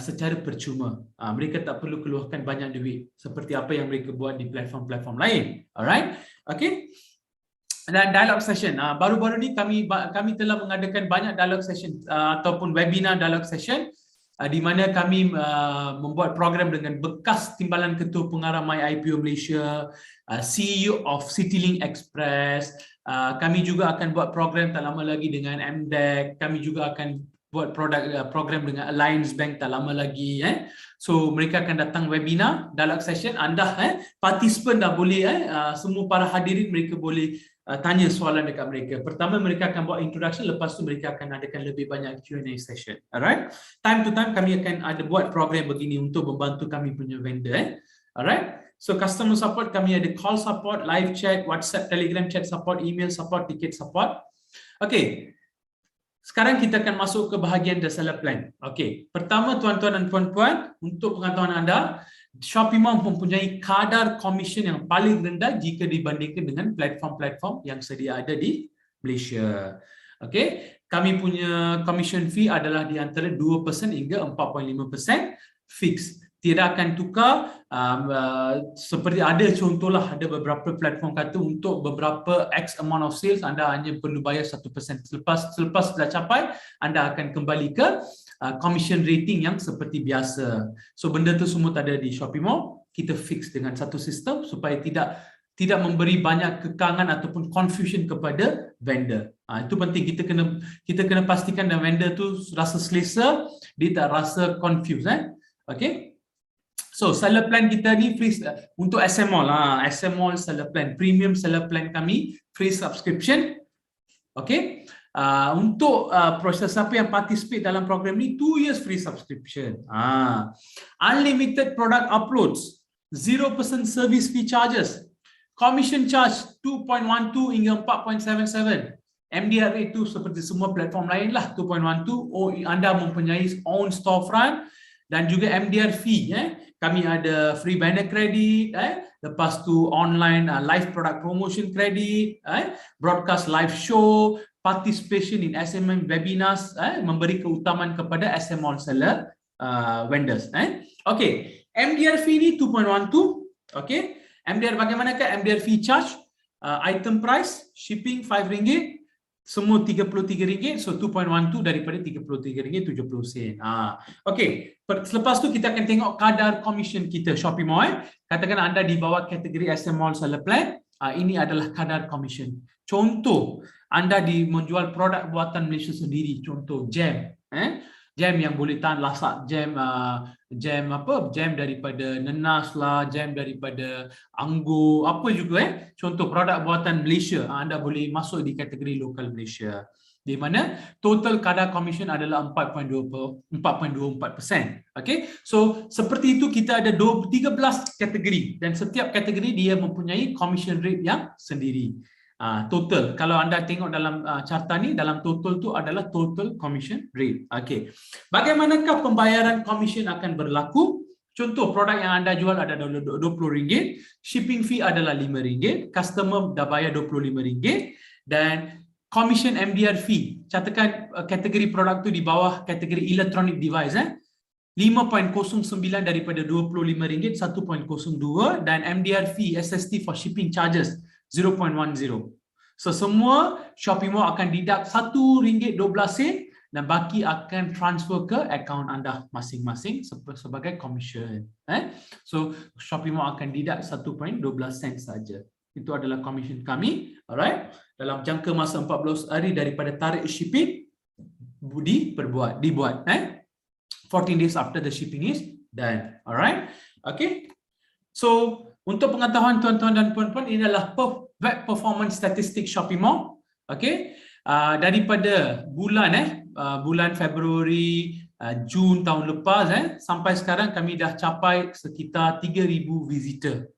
secara percuma. Mereka tak perlu keluarkan banyak duit seperti apa yang mereka buat di platform-platform lain. Alright? Okay? Dan dialog session. Baru-baru ni kami telah mengadakan banyak dialog session ataupun webinar dialog session di mana kami membuat program dengan bekas Timbalan Ketua Pengarah My IPO Malaysia, CEO of Citylink Express. Kami juga akan buat program tak lama lagi dengan MDEC. Kami juga akan buat program dengan Alliance Bank tak lama lagi. So mereka akan datang webinar, dialog session. Anda participant dah boleh, semua para hadirin mereka boleh tanya soalan dekat mereka. Pertama mereka akan buat introduction, lepas tu mereka akan adakan lebih banyak Q&A session. Alright? Time to time kami akan ada buat program begini untuk membantu kami punya vendor. Alright? So customer support kami ada call support, live chat, WhatsApp, Telegram chat support, email support, ticket support. Okay. Sekarang kita akan masuk ke bahagian the seller plan. Okey, pertama tuan-tuan dan puan-puan, untuk pengetahuan anda, Shopee Mall mempunyai kadar komisen yang paling rendah jika dibandingkan dengan platform-platform yang sedia ada di Malaysia. Okey, kami punya commission fee adalah di antara 2% hingga 4.5% fix. Tidak akan tukar, seperti ada contohlah, ada beberapa platform kata untuk beberapa X amount of sales anda hanya perlu bayar 1%. Selepas dah capai, anda akan kembali ke commission rating yang seperti biasa. So benda tu semua tak ada di Shopee Mall. Kita fix dengan satu sistem supaya tidak memberi banyak kekangan ataupun confusion kepada vendor. Itu penting, kita kena pastikan dan vendor tu rasa selesa, dia tak rasa confused. Okay. So seller plan kita ni free untuk SML SML seller plan, premium seller plan kami free subscription. Okay. Untuk proses siapa yang participate dalam program ni, 2 years free subscription. Unlimited product uploads, 0% service fee charges, commission charge 2.12 hingga 4.77. MDR itu seperti semua platform lain lah, 2.12. Anda mempunyai own storefront, dan juga MDR fee. Kami ada free banner credit, lepas tu online live product promotion credit, broadcast live show, participation in SMM webinars, memberi keutamaan kepada SML seller vendors. Okay, MDR fee ni 2.12. Okay, MDR bagaimanakah MDR fee charge? Item price, shipping RM5, semua RM33, so 2.12 daripada RM33.70. Okey, selepas tu kita akan tengok kadar commission kita Shopee Mall. Katakan anda di bawah kategori SML seller plan, ini adalah kadar commission. Contoh, anda menjual produk buatan Malaysia sendiri, contoh jam, jam yang boleh tahan lasak, jam daripada nenas lah, jam daripada anggur, apa juga contoh produk buatan Malaysia, anda boleh masuk di kategori lokal Malaysia, di mana total kadar commission adalah 4.24%. Okay, so seperti itu kita ada 13 kategori, dan setiap kategori dia mempunyai commission rate yang sendiri. Total, kalau anda tengok dalam carta ni, dalam total tu adalah total commission rate. Okey, bagaimanakah pembayaran commission akan berlaku? Contoh, produk yang anda jual ada RM20, shipping fee adalah RM5, customer dah bayar RM25, dan commission MDR fee, katakan kategori produk tu di bawah kategori electronic device, 5.09 daripada RM25, 1.02, dan MDR fee SST for shipping charges 0.10. So semua Shopee Mall akan deduct RM1.12 dan baki akan transfer ke akaun anda masing-masing sebagai commission. So Shopee Mall akan deduct 1.12 sen saja. Itu adalah commission kami. Alright. Dalam jangka masa 14 hari daripada tarikh shipping dibuat. 14 days after the shipping is done. Alright. Okay. So untuk pengetahuan tuan-tuan dan puan-puan, ini adalah web performance statistik Shopee Mall. Okay. Daripada bulan Februari, Jun tahun lepas sampai sekarang kami dah capai sekitar 3,000 visitor.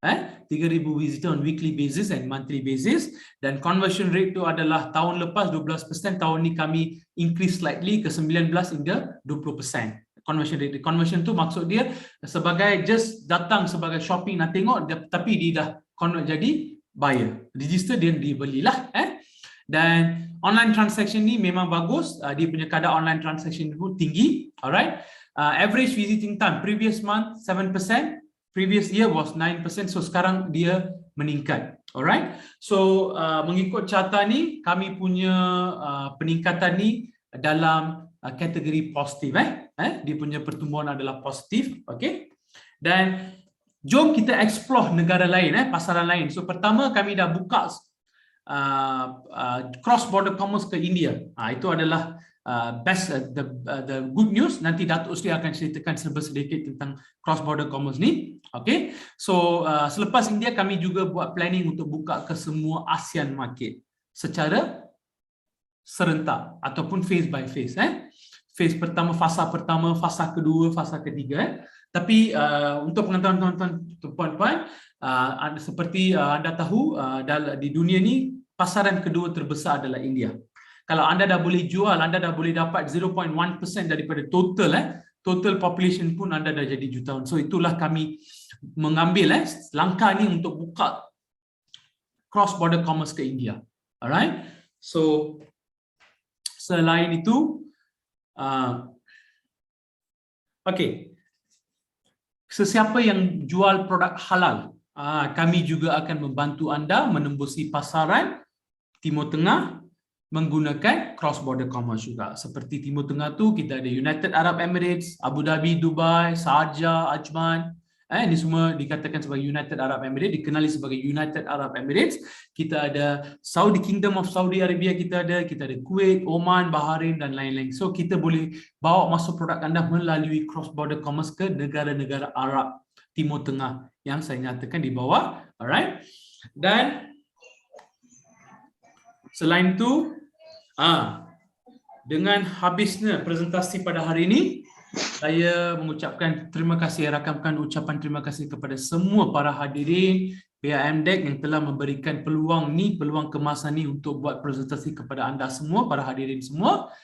3,000 visitor on weekly basis and monthly basis, dan conversion rate tu adalah tahun lepas 12%, tahun ni kami increase slightly ke 19 hingga 20%. Conversion rate. Conversion tu maksud dia sebagai just datang sebagai shopping nak tengok, tapi dia dah convert jadi buyer. Register dia dibelilah. Dan online transaction ni memang bagus. Dia punya kadar online transaction pun tinggi. Alright. Average visiting time previous month 7%, previous year was 9%, so sekarang dia meningkat. Alright. So mengikut carta ni, kami punya peningkatan ni dalam kategori positif. Dia punya pertumbuhan adalah positif. Okay. Dan jom kita explore negara lain, pasaran lain. So pertama kami dah buka cross border commerce ke India. Itu adalah the good news. Nanti Datuk Seri akan ceritakan sedikit tentang cross border commerce ni. Okay. So selepas India kami juga buat planning untuk buka ke semua ASEAN market secara serentak ataupun phase by phase. Phase pertama, fasa kedua, fasa ketiga. Tapi untuk pengetahuan tuan-tuan puan-puan, seperti anda tahu, di dunia ni pasaran kedua terbesar adalah India. Kalau anda dah boleh jual, anda dah boleh dapat 0.1% daripada total population pun anda dah jadi jutawan. So itulah kami mengambil langkah ni untuk buka cross border commerce ke India. Alright. So selain itu, okay, sesiapa yang jual produk halal, kami juga akan membantu anda menembusi pasaran Timur Tengah menggunakan cross border commerce juga. Seperti Timur Tengah tu kita ada United Arab Emirates, Abu Dhabi, Dubai, Sharjah, Ajman. Ini semua dikatakan sebagai United Arab Emirates, dikenali sebagai United Arab Emirates. Kita ada Saudi Kingdom of Saudi Arabia, kita ada Kuwait, Oman, Bahrain dan lain-lain. So kita boleh bawa masuk produk anda melalui cross border commerce ke negara-negara Arab Timur Tengah yang saya nyatakan di bawah. Alright. Dan selain itu, dengan habisnya presentasi pada hari ini, saya mengucapkan terima kasih, rakamkan ucapan terima kasih kepada semua para hadirin pihak MDEC yang telah memberikan peluang kemasan ni untuk buat presentasi kepada anda semua, para hadirin semua,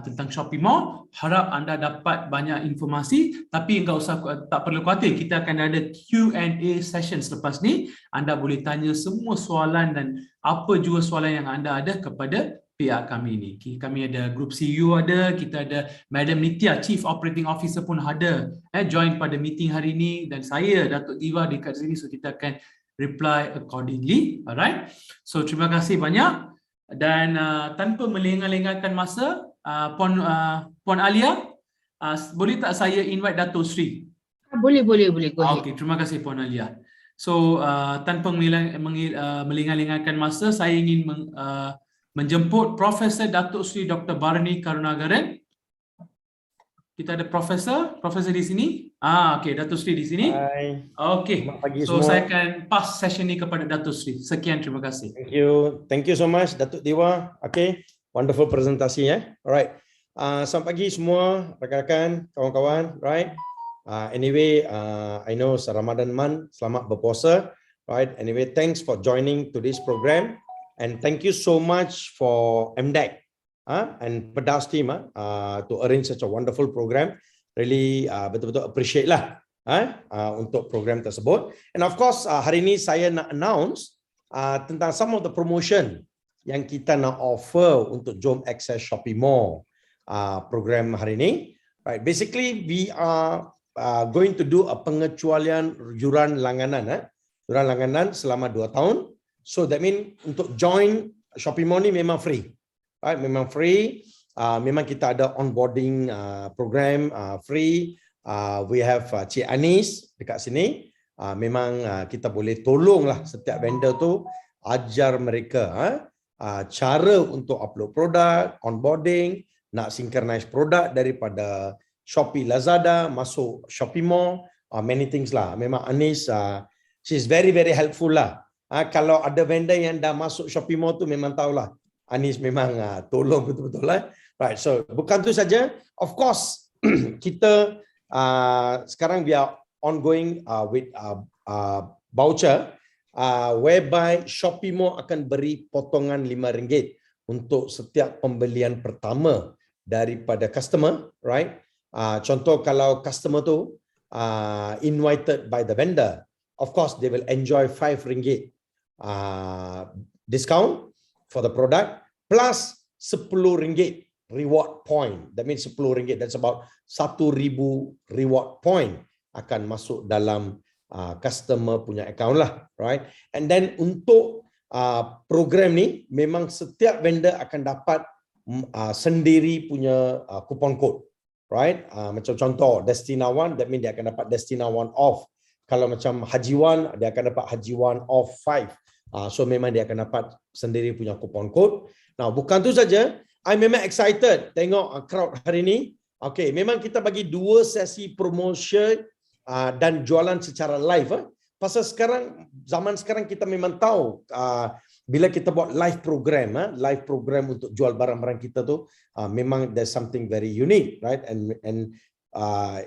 tentang Shopee Mall. Harap anda dapat banyak informasi, tapi tak perlu khawatir, kita akan ada Q&A session selepas ni. Anda boleh tanya semua soalan dan apa juga soalan yang anda ada kepada pihak kami ni. Kami ada grup CEO ada, kita ada Madam Nitya, Chief Operating Officer pun ada join pada meeting hari ini, dan saya Datuk Diva dekat sini, so kita akan reply accordingly. Alright. So terima kasih banyak, dan tanpa melengah-lengahkan masa, Puan Alia, boleh tak saya invite Datuk Seri? Boleh. Go ahead. Okay, terima kasih Puan Alia. So tanpa melengah-lengahkan masa, saya ingin menjemput Profesor Datuk Seri Dr. Barney Karunagaran. Kita ada Profesor di sini. Okey, Datuk Seri di sini. Hai. Okey. So semua. Saya akan pass session ni kepada Datuk Seri. Sekian, terima kasih. Thank you so much Datuk Dewa. Okay, wonderful presentasi Alright. Selamat pagi semua rakan-rakan, kawan-kawan. Right. Anyway, I know Ramadan month, selamat berpuasa. Right. Anyway, thanks for joining today's program. And thank you so much for MDEC and Pedas team to arrange such a wonderful program. Really betul-betul appreciate lah untuk program tersebut. And of course hari ini saya nak announce tentang some of the promotion yang kita nak offer untuk Jom Access Shopee Mall program hari ini. Right, basically we are going to do a pengecualian yuran langganan selama 2 tahun. So that mean untuk join Shopee Mall ni memang free. Right? Memang free. Memang kita ada onboarding program free. We have Cik Anis dekat sini. Memang kita boleh tolonglah setiap vendor tu ajar mereka cara untuk upload produk, onboarding, nak synchronize produk daripada Shopee, Lazada masuk Shopee Mall, many things lah. Memang Anis she's very helpful lah. Kalau ada vendor yang dah masuk Shopee Mall tu memang tahulah Anis memang tolong betul-betul lah. Right, so bukan tu saja. Of course kita sekarang we are ongoing with voucher whereby Shopee Mall akan beri potongan RM5 untuk setiap pembelian pertama daripada customer, right? Contoh kalau customer tu invited by the vendor, of course they will enjoy RM5 discount for the product plus RM10 reward point. That means RM10. That's about 1,000 reward point akan masuk dalam customer punya account lah, right? And then untuk program ni memang setiap vendor akan dapat sendiri punya coupon code, right? Macam contoh Destina One, that means dia akan dapat Destina One off. Kalau macam Haji One, dia akan dapat Haji One off 5. So memang dia akan dapat sendiri punya coupon code. Now bukan tu saja, I memang excited tengok crowd hari ni. Okay, memang kita bagi 2 sesi promotion dan jualan secara live. Pasal sekarang, zaman sekarang kita memang tahu bila kita buat live program untuk jual barang-barang kita tu, memang there's something very unique, right? And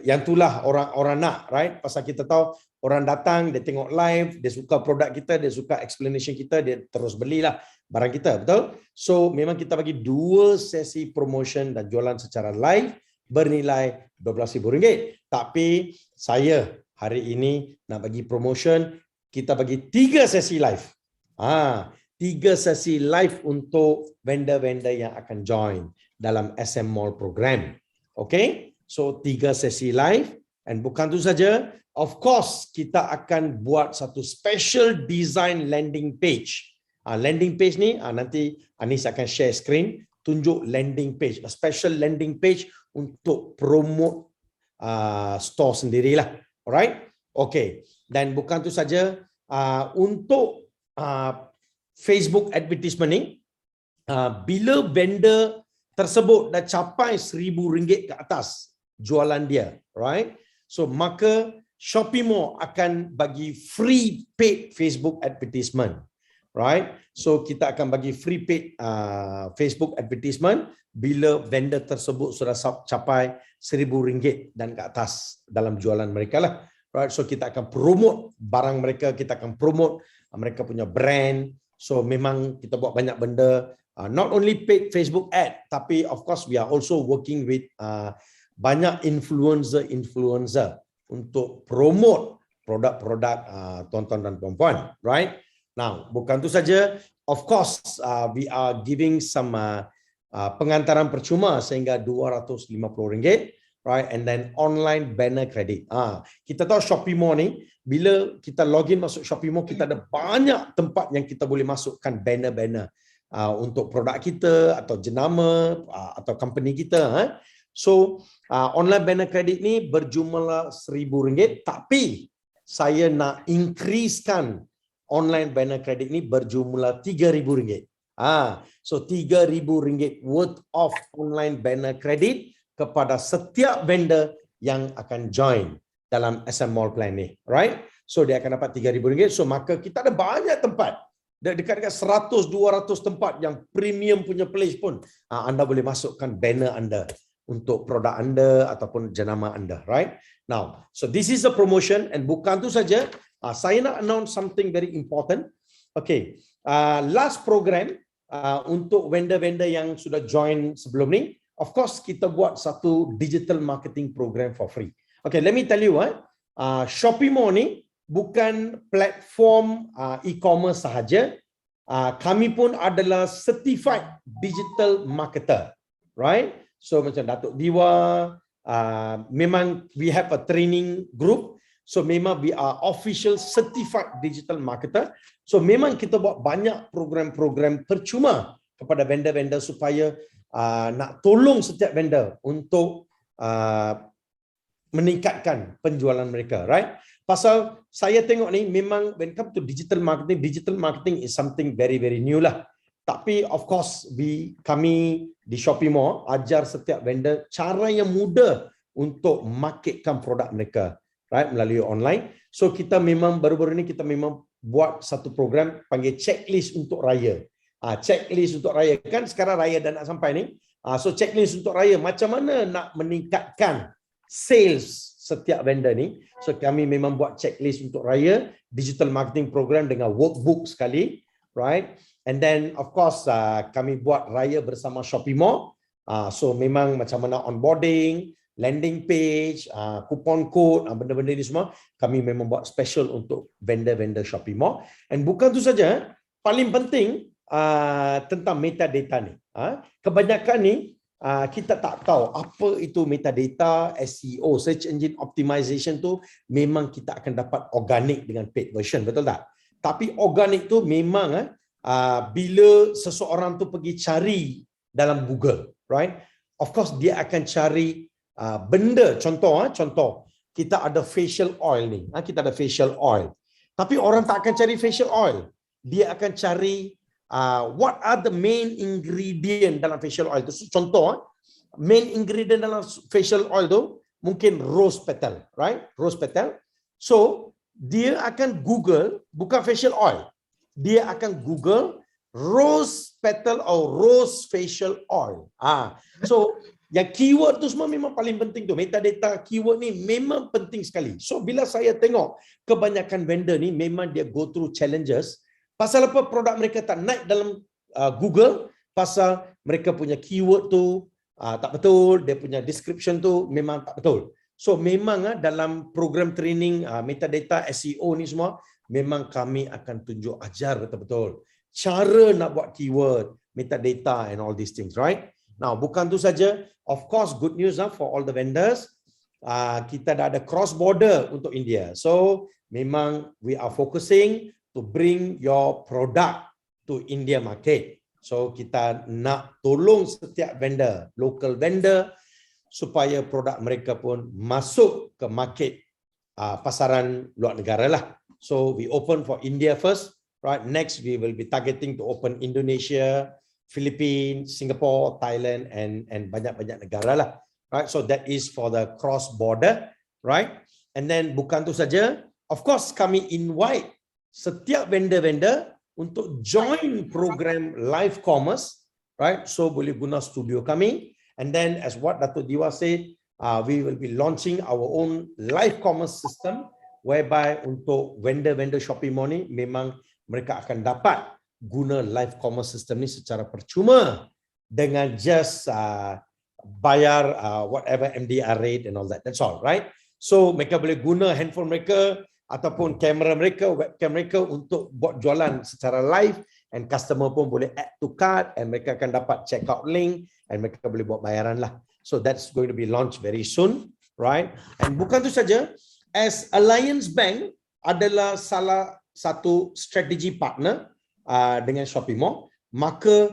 yang itulah orang nak, right? Pasal kita tahu orang datang, dia tengok live, dia suka produk kita, dia suka explanation kita, dia terus belilah barang kita, betul? So memang kita bagi 2 sesi promotion dan jualan secara live bernilai RM12,000. Tapi saya hari ini nak bagi promotion, kita bagi 3 sesi live. 3 sesi live untuk vendor-vendor yang akan join dalam SM Mall program. Okay? So 3 sesi live, and bukan tu saja, of course kita akan buat satu special design landing page. Landing page ni nanti Anis akan share screen, tunjuk landing page, a special landing page untuk promote store sendirilah. Alright? Okay. Dan bukan tu saja, untuk Facebook advertisement ni, bila vendor tersebut dah capai RM1,000 ke atas jualan dia, right? So maka Shopee Mall akan bagi free paid Facebook advertisement, right? So kita akan bagi free paid Facebook advertisement bila vendor tersebut sudah capai RM1,000 dan ke atas dalam jualan mereka lah, right? So kita akan promote barang mereka, kita akan promote mereka punya brand. So memang kita buat banyak benda, not only paid Facebook ad, tapi of course we are also working with banyak influencer untuk promote produk-produk tuan-tuan dan puan-puan, right? Now, bukan tu saja, of course we are giving some pengantaran percuma sehingga RM250, right? And then online banner credit. Kita tahu Shopee Mall ni, bila kita login masuk Shopee Mall, kita ada banyak tempat yang kita boleh masukkan banner-banner untuk produk kita atau jenama atau company kita. So online banner credit ni berjumlah RM1,000, tapi saya nak increasekan online banner credit ni berjumlah RM3,000. So RM3,000 worth of online banner credit kepada setiap vendor yang akan join dalam SM Mall plan ni, right? So dia akan dapat RM3,000. So maka kita ada banyak tempat, dekat-dekat 100-200 tempat yang premium punya place pun anda boleh masukkan banner anda untuk produk anda ataupun jenama anda, right? Now, so this is a promotion, and bukan tu saja, saya nak announce something very important. Okay, last program untuk vendor-vendor yang sudah join sebelum ni, of course kita buat satu digital marketing program for free. Okay, let me tell you, Shopee Mall ni bukan platform e-commerce sahaja. Kami pun adalah certified digital marketer, right? So macam Datuk Diwa, memang we have a training group. So memang we are official certified digital marketer. So memang kita buat banyak program-program percuma kepada vendor-vendor supaya nak tolong setiap vendor untuk meningkatkan penjualan mereka, right? Pasal saya tengok ni memang when come to digital marketing is something very new lah. Tapi of course kami di Shopee Mall ajar setiap vendor cara yang mudah untuk marketkan produk mereka, right, melalui online. So kita memang baru-baru ni kita memang buat satu program panggil checklist untuk raya. Checklist untuk raya, kan sekarang raya dah nak sampai ni. So checklist untuk raya, macam mana nak meningkatkan sales setiap vendor ni. So kami memang buat checklist untuk raya, digital marketing program dengan workbook sekali, right? And then of course kami buat raya bersama Shopee Mall. So memang macam mana onboarding, landing page, coupon code, benda-benda ni semua kami memang buat special untuk vendor-vendor Shopee Mall. And bukan tu saja, paling penting tentang metadata ni. Kebanyakan ni kita tak tahu apa itu metadata, SEO, search engine optimization tu memang kita akan dapat organic dengan paid version, betul tak? Tapi organic tu memang bila seseorang tu pergi cari dalam Google, right? Of course dia akan cari benda, contoh kita ada facial oil ni, kita ada facial oil. Tapi orang tak akan cari facial oil. Dia akan cari what are the main ingredient dalam facial oil tu. Contoh, main ingredient dalam facial oil tu mungkin rose petal, right? Rose petal. So dia akan Google bukan facial oil, dia akan Google rose petal or rose facial oil. So yang keyword tu semua memang paling penting tu. Metadata keyword ni memang penting sekali. So bila saya tengok kebanyakan vendor ni memang dia go through challenges. Pasal apa produk mereka tak naik dalam Google? Pasal mereka punya keyword tu tak betul, dia punya description tu memang tak betul. So memang dalam program training metadata SEO ni semua, memang kami akan tunjuk ajar betul-betul cara nak buat keyword, metadata and all these things, right? Now, bukan tu saja, of course good news for all the vendors. Kita dah ada cross border untuk India. So memang we are focusing to bring your product to India market. So kita nak tolong setiap vendor, local vendor, supaya produk mereka pun masuk ke market pasaran luar negara lah. So we open for India first, right? Next we will be targeting to open Indonesia, Philippines, Singapore, Thailand and banyak-banyak negara lah. Right? So that is for the cross border, right? And then bukan tu saja, of course kami invite setiap vendor-vendor untuk join program live commerce, right? So boleh guna studio kami. And then as what Dato' Diwa said, we will be launching our own live commerce system whereby untuk vendor-vendor Shopee Mall ni memang mereka akan dapat guna live commerce system ni secara percuma dengan just bayar whatever MDR rate and all that. That's all, right? So mereka boleh guna handphone mereka ataupun kamera mereka, webcam mereka untuk buat jualan secara live, and customer pun boleh add to cart and mereka akan dapat check out link and mereka boleh buat bayaran lah. So that's going to be launched very soon, right? And bukan tu saja, as Alliance Bank adalah salah satu strategi partner dengan Shopee Mall, maka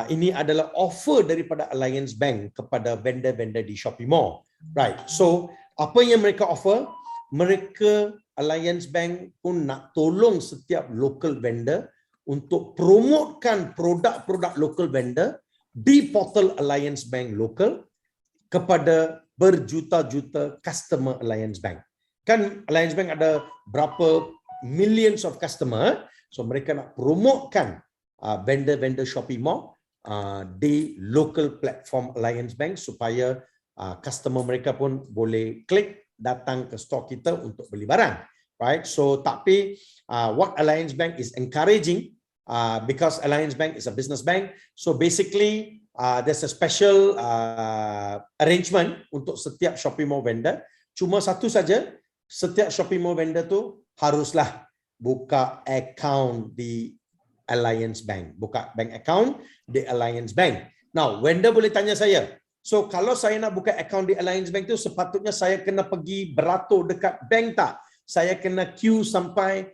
ini adalah offer daripada Alliance Bank kepada vendor-vendor di Shopee Mall, right? So apa yang mereka offer? Mereka Alliance Bank pun nak tolong setiap local vendor untuk promotekan produk-produk local vendor di portal Alliance Bank local kepada berjuta-juta customer Alliance Bank. Kan Alliance Bank ada berapa millions of customer, so mereka nak promotekan vendor-vendor Shopee Mall di local platform Alliance Bank supaya customer mereka pun boleh klik datang ke store kita untuk beli barang, right? So tapi what Alliance Bank is encouraging, because Alliance Bank is a business bank, so basically there's a special arrangement untuk setiap Shopee Mall vendor. Cuma satu saja, setiap Shopee Mall vendor tu haruslah buka account di Alliance Bank, buka bank account di Alliance Bank. Now, vendor boleh tanya saya, so kalau saya nak buka account di Alliance Bank tu sepatutnya saya kena pergi beratur dekat bank tak saya kena queue sampai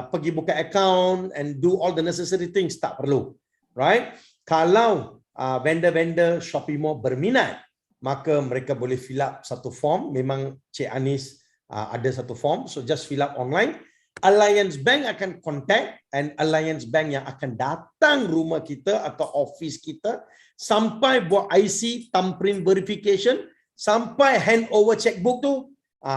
pergi buka account and do all the necessary things. Tak perlu. Right? Kalau vendor-vendor Shopee Mall berminat, maka mereka boleh fill up satu form. Memang Cik Anis ada satu form, so just fill up online. Alliance Bank akan contact, and Alliance Bank yang akan datang rumah kita atau office kita sampai buat IC, thumbprint verification, sampai hand over checkbook tu,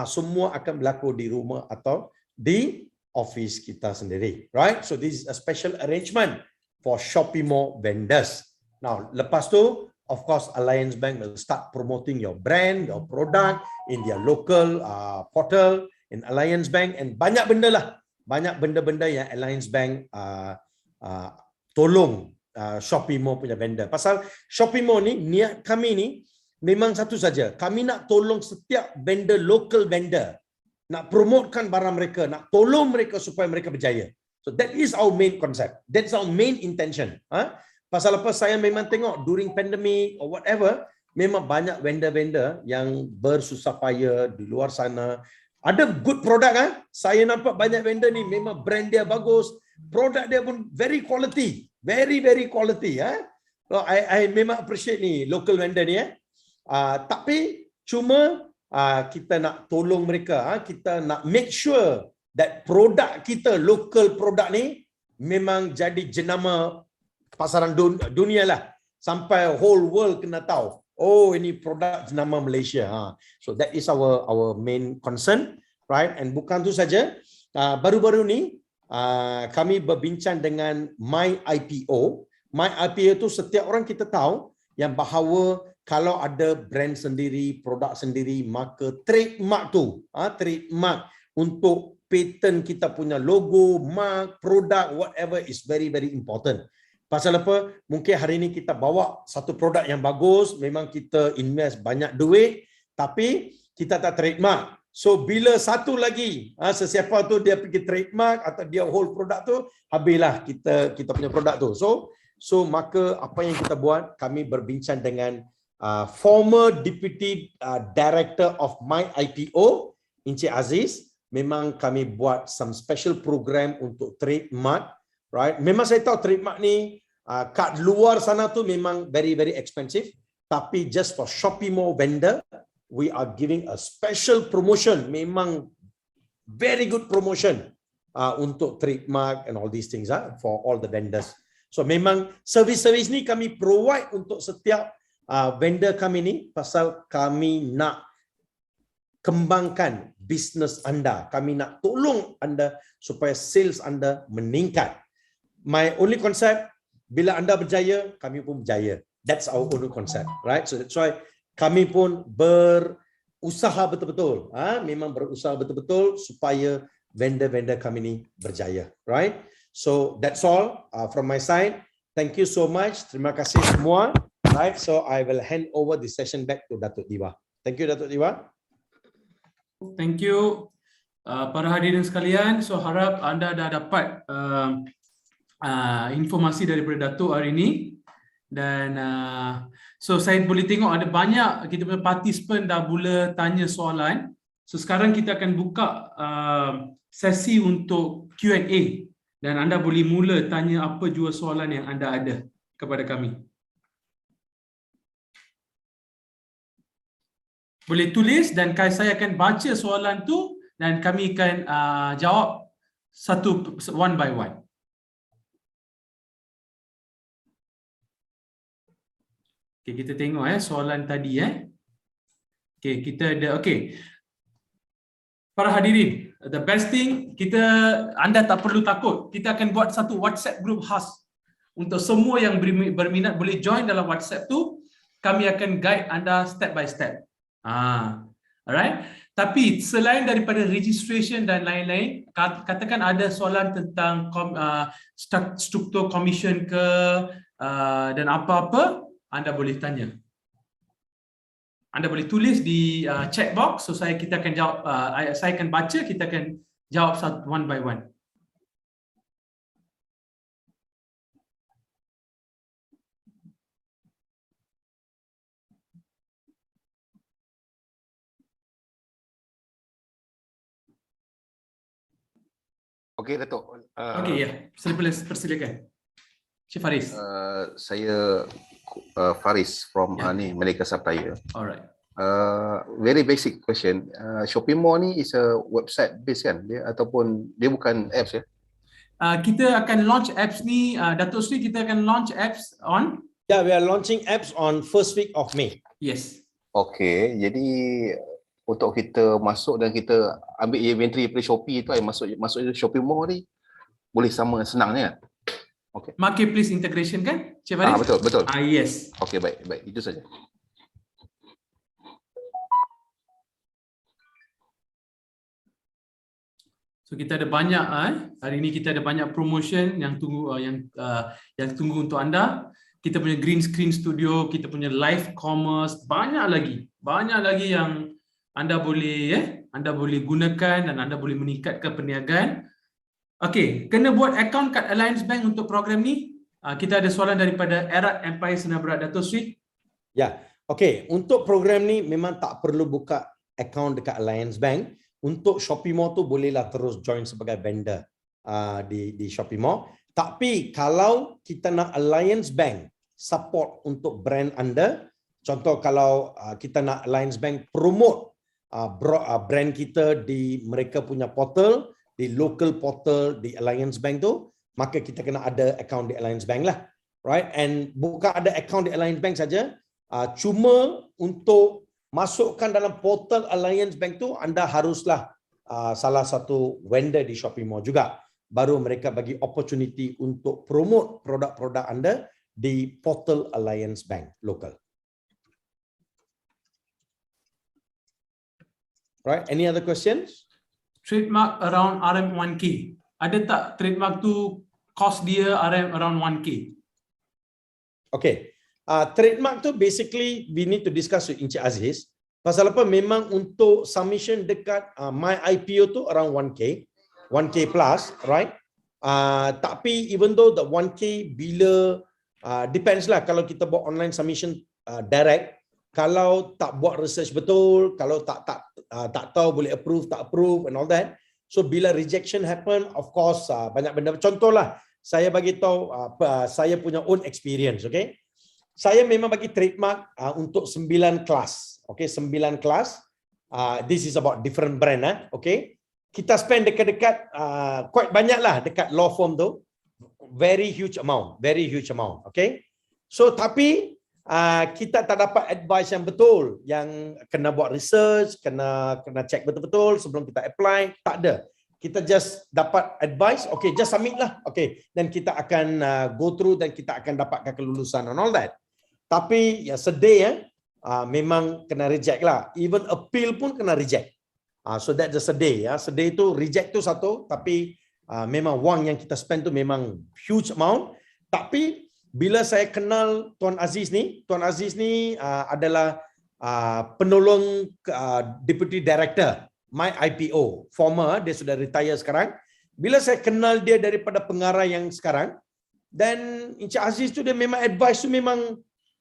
semua akan berlaku di rumah atau di office kita sendiri. Right? So this is a special arrangement for Shopee Mall vendors. Now, lepas tu, of course, Alliance Bank will start promoting your brand, your product in their local portal in Alliance Bank, and banyak benda lah. Banyak benda-benda yang Alliance Bank tolong Shopee Mall punya vendor. Pasal Shopee Mall ni, niat kami ni memang satu saja. Kami nak tolong setiap vendor, local vendor. Nak promotekan barang mereka, nak tolong mereka supaya mereka berjaya. So that is our main concept. That's our main intention. Pasal apa, saya memang tengok during pandemic or whatever, memang banyak vendor-vendor yang bersusah payah di luar sana. Ada good product. Saya nampak banyak vendor ni memang brand dia bagus, produk dia pun very quality, very quality. So I memang appreciate ni local vendor ni. Tapi cuma kita nak tolong mereka, kita nak make sure that produk kita, local produk ni memang jadi jenama pasaran dunia lah, sampai whole world kena tahu, oh ini produk jenama Malaysia. So that is our main concern, right? And bukan tu saja, baru-baru ni kami berbincang dengan My IPO. My IPO tu setiap orang kita tahu yang bahawa kalau ada brand sendiri, produk sendiri, maka trademark tu, trademark untuk patent kita punya logo, mark, produk, whatever is very important. Pasal apa? Mungkin hari ini kita bawa satu produk yang bagus, memang kita invest banyak duit, tapi kita tak trademark. So bila satu lagi, sesiapa tu dia pergi trademark atau dia hold produk tu, habislah kita punya produk tu. So maka apa yang kita buat, kami berbincang dengan former Deputy Director of My IPO, Encik Aziz. Memang kami buat some special program untuk trademark, right? Memang saya tahu trademark ni kat luar sana tu memang very expensive, tapi just for Shopee Mall vendor, we are giving a special promotion, memang very good promotion untuk trademark and all these things for all the vendors. So memang service ni kami provide untuk setiap vendor kami ni, pasal kami nak kembangkan bisnes anda. Kami nak tolong anda supaya sales anda meningkat. My only concept, bila anda berjaya, kami pun berjaya. That's our only concept, right? So that's why kami pun berusaha betul-betul. Memang berusaha betul-betul supaya vendor-vendor kami ni berjaya, right? So that's all from my side. Thank you so much. Terima kasih semua. Right, so I will hand over the session back to Datuk Diwa. Thank you, Datuk Diwa. Thank you, para hadirin sekalian. So harap anda dah dapat informasi daripada Datuk hari ini. Dan so saya boleh tengok ada banyak kita punya participant dah mula tanya soalan. So sekarang kita akan buka sesi untuk Q&A. Dan anda boleh mula tanya apa jua soalan yang anda ada kepada kami. Boleh tulis dan saya akan baca soalan tu dan kami akan jawab one by one. Okay, kita tengok soalan tadi Okay, kita ada para hadirin, the best thing, anda tak perlu takut. Kita akan buat satu WhatsApp group khas untuk semua yang berminat boleh join dalam WhatsApp tu. Kami akan guide anda step by step. Alright. Tapi selain daripada registration dan lain-lain, katakan ada soalan tentang struktur commission ke dan apa-apa, anda boleh tanya. Anda boleh tulis di chat box, so kita akan jawab. Saya akan baca, kita akan jawab one by one. Okey Datuk. Okey, ya. Persilakan. Cik Faris. Saya Faris from Ya. Merdeka Saptaya. Alright. Very basic question. Shopee Mall ni is a website based kan dia ataupun dia bukan apps ya? Kita akan launch apps ni, Datuk Sri, kita akan launch apps on? Yeah, we are launching apps on first week of May. Yes. Okey, jadi untuk kita masuk dan kita ambil inventory dari Shopee tu, masuk Shopee Mall ni boleh sama senangnya kan? Okey. Marketplace integration kan, Cik Faris? Betul. Yes. Okey, baik. Itu saja. So kita ada banyak hari ini kita ada banyak promotion yang tunggu yang tunggu untuk anda. Kita punya green screen studio, kita punya live commerce, banyak lagi yang anda boleh gunakan dan anda boleh meningkatkan perniagaan. Okey, kena buat account kat Alliance Bank untuk program ni. Kita ada soalan daripada Erat Empire Sdn Bhd, Dato' Sri. Ya, okey. Untuk program ni memang tak perlu buka account dekat Alliance Bank. Untuk Shopee Mall tu bolehlah terus join sebagai vendor di Shopee Mall. Tapi kalau kita nak Alliance Bank support untuk brand anda, contoh kalau kita nak Alliance Bank promote brand kita di mereka punya portal, di local portal di Alliance Bank tu, maka kita kena ada account di Alliance Bank lah. Right? And bukan ada account di Alliance Bank saja, cuma untuk masukkan dalam portal Alliance Bank tu, anda haruslah salah satu vendor di Shopee Mall juga. Baru mereka bagi opportunity untuk promote produk-produk anda di portal Alliance Bank local. Right? Any other questions? Trademark around RM1K. Ada tak trademark tu cost dia around 1K? Okay. Trademark tu basically we need to discuss with Encik Aziz. Pasal apa? Memang untuk submission dekat My IPO tu around 1K plus, right? Tapi even though the 1K bila depends lah, kalau kita buat online submission direct, kalau tak buat research betul, kalau tak tahu boleh approve tak approve and all that. So bila rejection happen, of course banyak benda. Contohlah, saya bagi tahu saya punya own experience, okay? Saya memang bagi trademark untuk 9 kelas. Okay, 9 kelas. This is about different brand. Okay. Kita spend dekat-dekat quite banyak lah dekat law firm tu. Very huge amount. Okay. So tapi kita tak dapat advice yang betul. Yang kena buat research, kena check betul-betul sebelum kita apply. Tak ada. Kita just dapat advice. Okay, just submit lah. Okay. Dan kita akan go through dan kita akan dapatkan kelulusan and all that. Tapi ya sedih memang kena reject lah. Even appeal pun kena reject. So that's the sedih ya. Sedih tu reject tu satu, tapi memang wang yang kita spend tu memang huge amount. Tapi bila saya kenal Tuan Aziz ni adalah penolong Deputy Director My IPO, former, dia sudah retire sekarang. Bila saya kenal dia daripada pengarah yang sekarang, dan Encik Aziz tu dia memang advice tu memang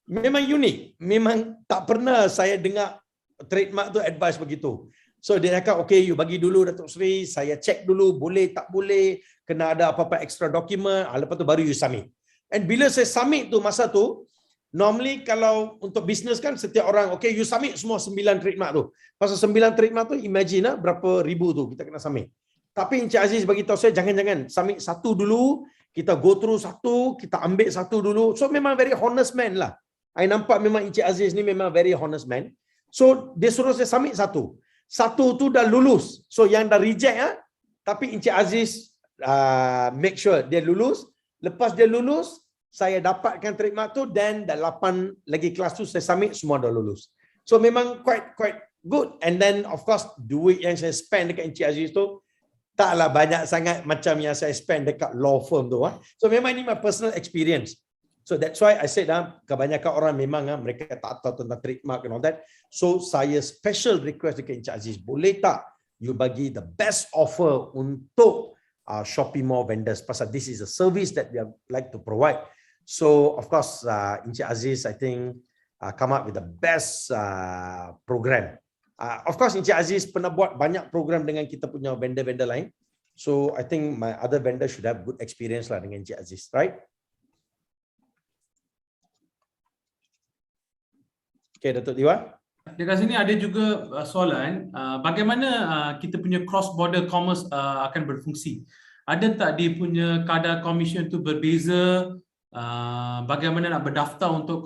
unik. Memang tak pernah saya dengar trademark tu advice begitu. So dia cakap, okay, you bagi dulu Datuk Sri, saya check dulu, boleh tak boleh, kena ada apa-apa extra dokumen, lepas tu baru you submit. And bila saya submit tu, masa tu, normally kalau untuk bisnes kan setiap orang, okay, you submit semua 9 trademark tu. Pasal 9 trademark tu, imagine berapa ribu tu kita kena submit. Tapi Encik Aziz bagi tahu saya, jangan, submit satu dulu, kita go through satu, kita ambil satu dulu. So memang very honest man lah. I nampak memang Encik Aziz ni memang very honest man. So dia suruh saya submit satu. Satu tu dah lulus. So yang dah reject tapi Encik Aziz make sure dia lulus. Lepas dia lulus, saya dapatkan trademark tu dan dah 8 lagi kelas tu saya submit, semua dah lulus. So memang quite good. And then of course duit yang saya spend dekat Encik Aziz tu taklah banyak sangat macam yang saya spend dekat law firm tu. So memang ini my personal experience. So that's why I said kebanyakan orang memang mereka tak tahu tentang trademark and all that. So saya special request dekat Encik Aziz, boleh tak you bagi the best offer untuk Shopee Mall vendors, pasal this is a service that we like to provide. So of course Encik Aziz I think come up with the best program. Of course Encik Aziz pernah buat banyak program dengan kita punya vendor-vendor lain. So I think my other vendor should have good experience lah dengan Encik Aziz, right? Okay, Datuk Dewa. Dekat sini ada juga soalan, bagaimana kita punya cross border commerce akan berfungsi? Ada tak dia punya kadar commission tu berbeza? Bagaimana nak berdaftar untuk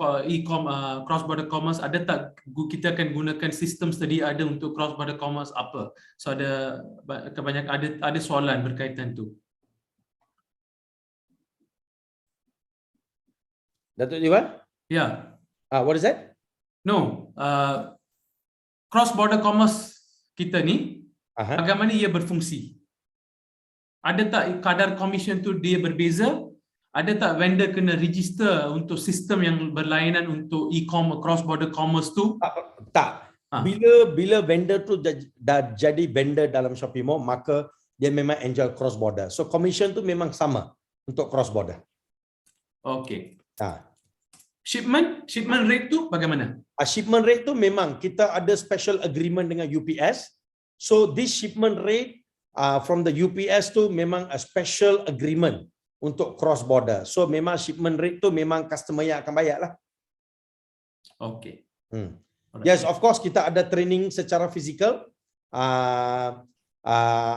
cross border commerce? Ada tak kita akan gunakan sistem sedia ada untuk cross border commerce apa? So ada kebanyakan ada soalan berkaitan tu. Datuk Dewa? Ya. What is that? No, cross border commerce kita ni bagaimana ia berfungsi? Ada tak kadar commission tu dia berbeza? Ada tak vendor kena register untuk sistem yang berlainan untuk e-commerce cross border commerce tu? Tak. Bila vendor tu dah jadi vendor dalam Shopee Mall, maka dia memang enjoy cross border. So commission tu memang sama untuk cross border. Okay. Shipment rate tu bagaimana? Shipment rate tu memang kita ada special agreement dengan UPS. So this shipment rate from the UPS tu memang a special agreement untuk cross border. So memang shipment rate tu memang customer yang akan bayar lah. Okay. Yes, of course kita ada training secara fizikal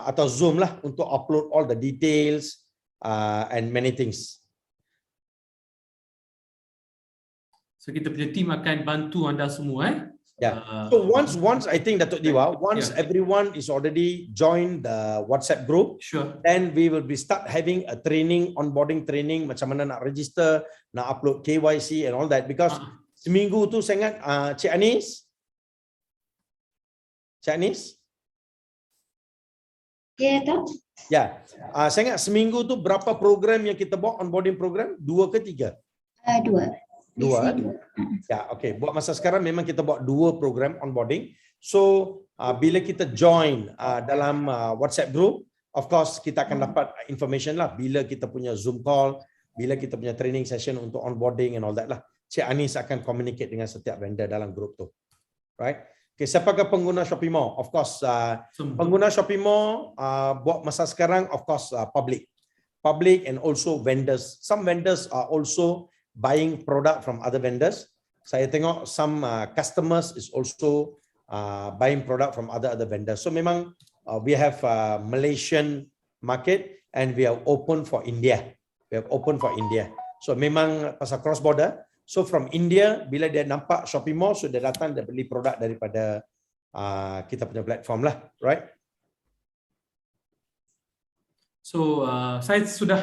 atau Zoom lah untuk upload all the details and many things. So kita punya team akan bantu anda semua Yeah. So once I think Datuk Dewa, once everyone is already joined the WhatsApp group, sure, then we will be start having a training, onboarding training, macam mana nak register, nak upload KYC and all that. Because seminggu tu saya ingat Cik Anis, Ya, tak? Ya, saya ingat seminggu tu berapa program yang kita buat, onboarding program? 2 ke 3? 2. Dua. Ya, okay. Buat masa sekarang memang kita buat 2 program onboarding. So bila kita join dalam WhatsApp group, of course kita akan dapat information lah bila kita punya Zoom call, bila kita punya training session untuk onboarding and all that lah. Cik Anis akan communicate dengan setiap vendor dalam group tu. Right? Okay, siapakah pengguna Shopee Mall? Of course, pengguna Shopee Mall buat masa sekarang, of course, public and also vendors. Some vendors are also buying product from other vendors. Saya tengok some customers is also buying product from other vendors. So memang we have Malaysian market and we are open for India. So memang pasal cross border. So from India, bila dia nampak Shopee Mall, so dia datang dia beli produk daripada kita punya platform lah, right? So saya sudah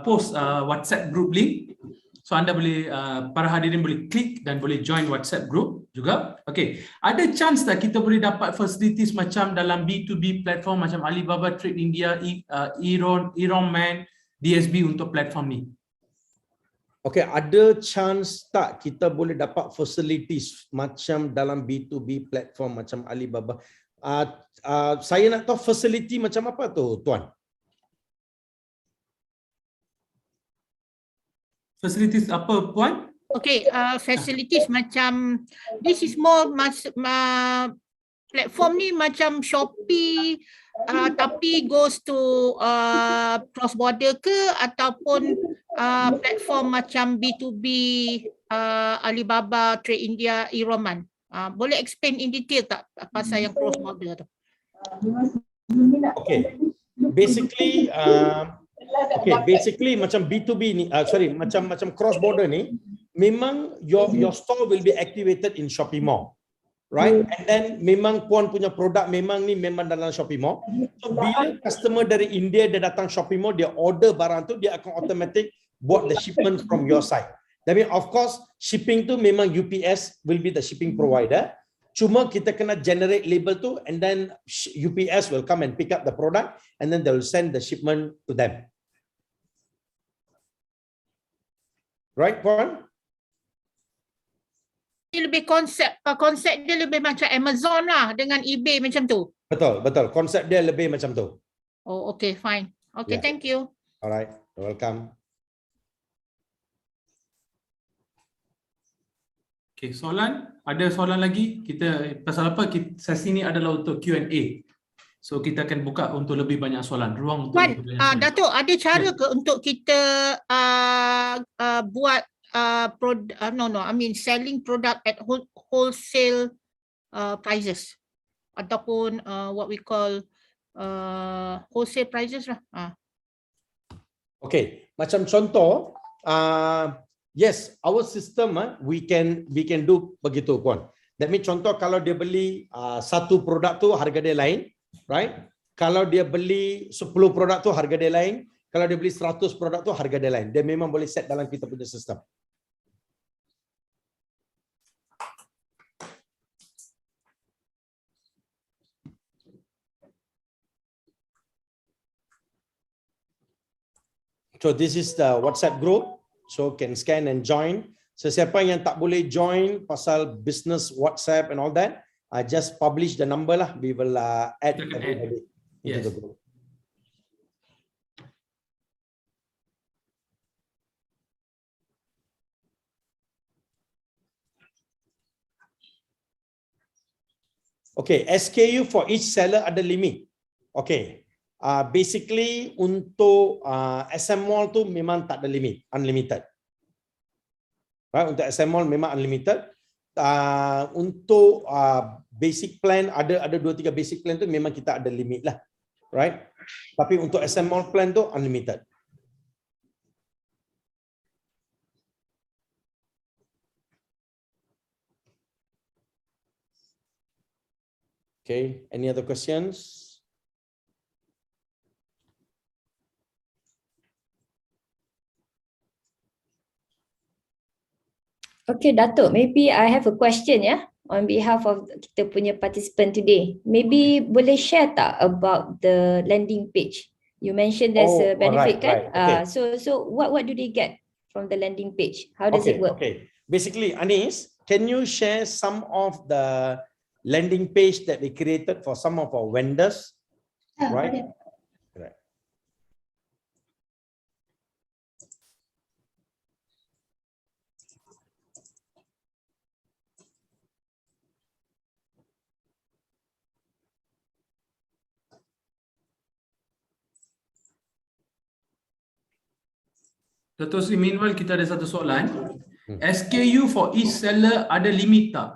post WhatsApp group link. So anda boleh, para hadirin boleh klik dan boleh join WhatsApp group juga. Okay, ada chance tak kita boleh dapat facilities macam dalam B2B platform macam Alibaba Trade India, Eroman, DSB untuk platform ni? Okay, ada chance tak kita boleh dapat facilities macam dalam B2B platform macam Alibaba? Saya nak tahu facility macam apa tu, Tuan? Facilities apa, Puan? Okay, facilities macam this is more platform ni macam Shopee tapi goes to cross border ke ataupun platform macam B2B Alibaba, Trade India, Eroman. Boleh explain in detail tak pasal yang cross border tu? Okay, basically macam B2B ni, macam cross border ni, memang your store will be activated in Shopee Mall, right? And then memang puan punya produk memang dalam Shopee Mall. So bila customer dari India dia datang Shopee Mall, dia order barang tu, dia akan automatic buat the shipment from your side. Tapi of course shipping tu memang UPS will be the shipping provider. Cuma kita kena generate label tu and then UPS will come and pick up the product and then they will send the shipment to them. Right, Puan? Dia lebih konsep dia lebih macam Amazon lah dengan eBay macam tu. Betul. Konsep dia lebih macam tu. Oh, okay, fine. Okay, Yeah. thank you. Alright, you're welcome. Okay, soalan? Ada soalan lagi? Kita pasal apa? Sesi ni adalah untuk Q&A. So kita akan buka untuk lebih banyak soalan, ruang untuk Wan, lebih banyak soalan. Datuk, ada cara ke untuk kita buat selling product at wholesale prices ataupun what we call wholesale prices lah. Okay, macam contoh, yes, our system we can do begitu puan. That means contoh kalau dia beli satu produk tu harga dia lain, right? Kalau dia beli 10 produk tu harga dia lain, kalau dia beli 100 produk tu harga dia lain. Dia memang boleh set dalam kita punya sistem. So this is the WhatsApp group. So can scan and join. Sesiapa yang tak boleh join pasal business WhatsApp and all that, just publish the number lah. We will add everybody into the group. Okay, SKU for each seller ada limit. Okay. Basically untuk SM Mall tu memang tak ada limit, unlimited. Right, untuk SM Mall memang unlimited. Untuk basic plan ada 2-3 basic plan tu memang kita ada limit lah. Right? Tapi untuk SM Mall plan tu unlimited. Okay, any other questions? Okay, Datuk, maybe I have a question on behalf of kita punya participant today. Maybe boleh share tak about the landing page? You mentioned there's a benefit, kan? Okay. So what do they get from the landing page? How does it work? Okay. Basically, Anis, can you share some of the landing page that we created for some of our vendors? Right? Right. Dato' Sri, meanwhile kita ada satu soalan. SKU for each seller ada limit tak?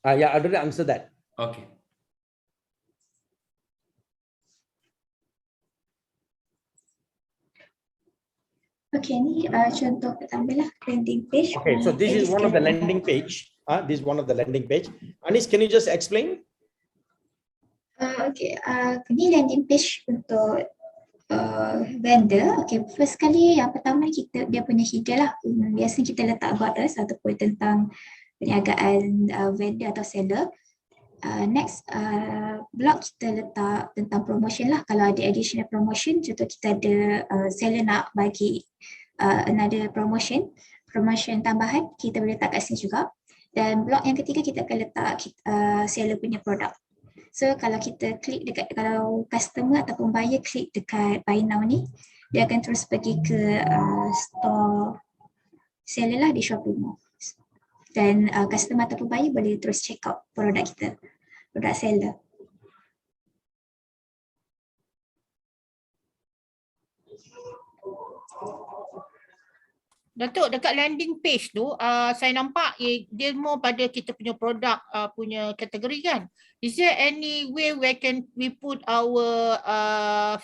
Yeah, I already answered that. Okay. Okay, ni contoh pertama lah, landing page. Okay, so this is one of the landing page. This is one of the landing page. Anis, can you just explain? Okay, ni landing page untuk vendor. Okay, first kali yang pertama dia punya header lah. Biasanya kita letak about us ataupun tentang perniagaan vendor atau seller. Next blog kita letak tentang promotion lah. Kalau ada additional promotion, contoh kita ada seller nak bagi another promotion tambahan, kita boleh letak kat sini juga. Dan blog yang ketiga kita akan letak seller punya produk. So kalau kita klik dekat, kalau customer ataupun buyer klik dekat buy now ni, dia akan terus pergi ke store seller lah di Shopee Mall. Dan customer ataupun buyer boleh terus check out produk kita, produk seller. Datuk, dekat landing page tu, saya nampak dia more pada kita punya produk punya kategori kan. Is there any way we put our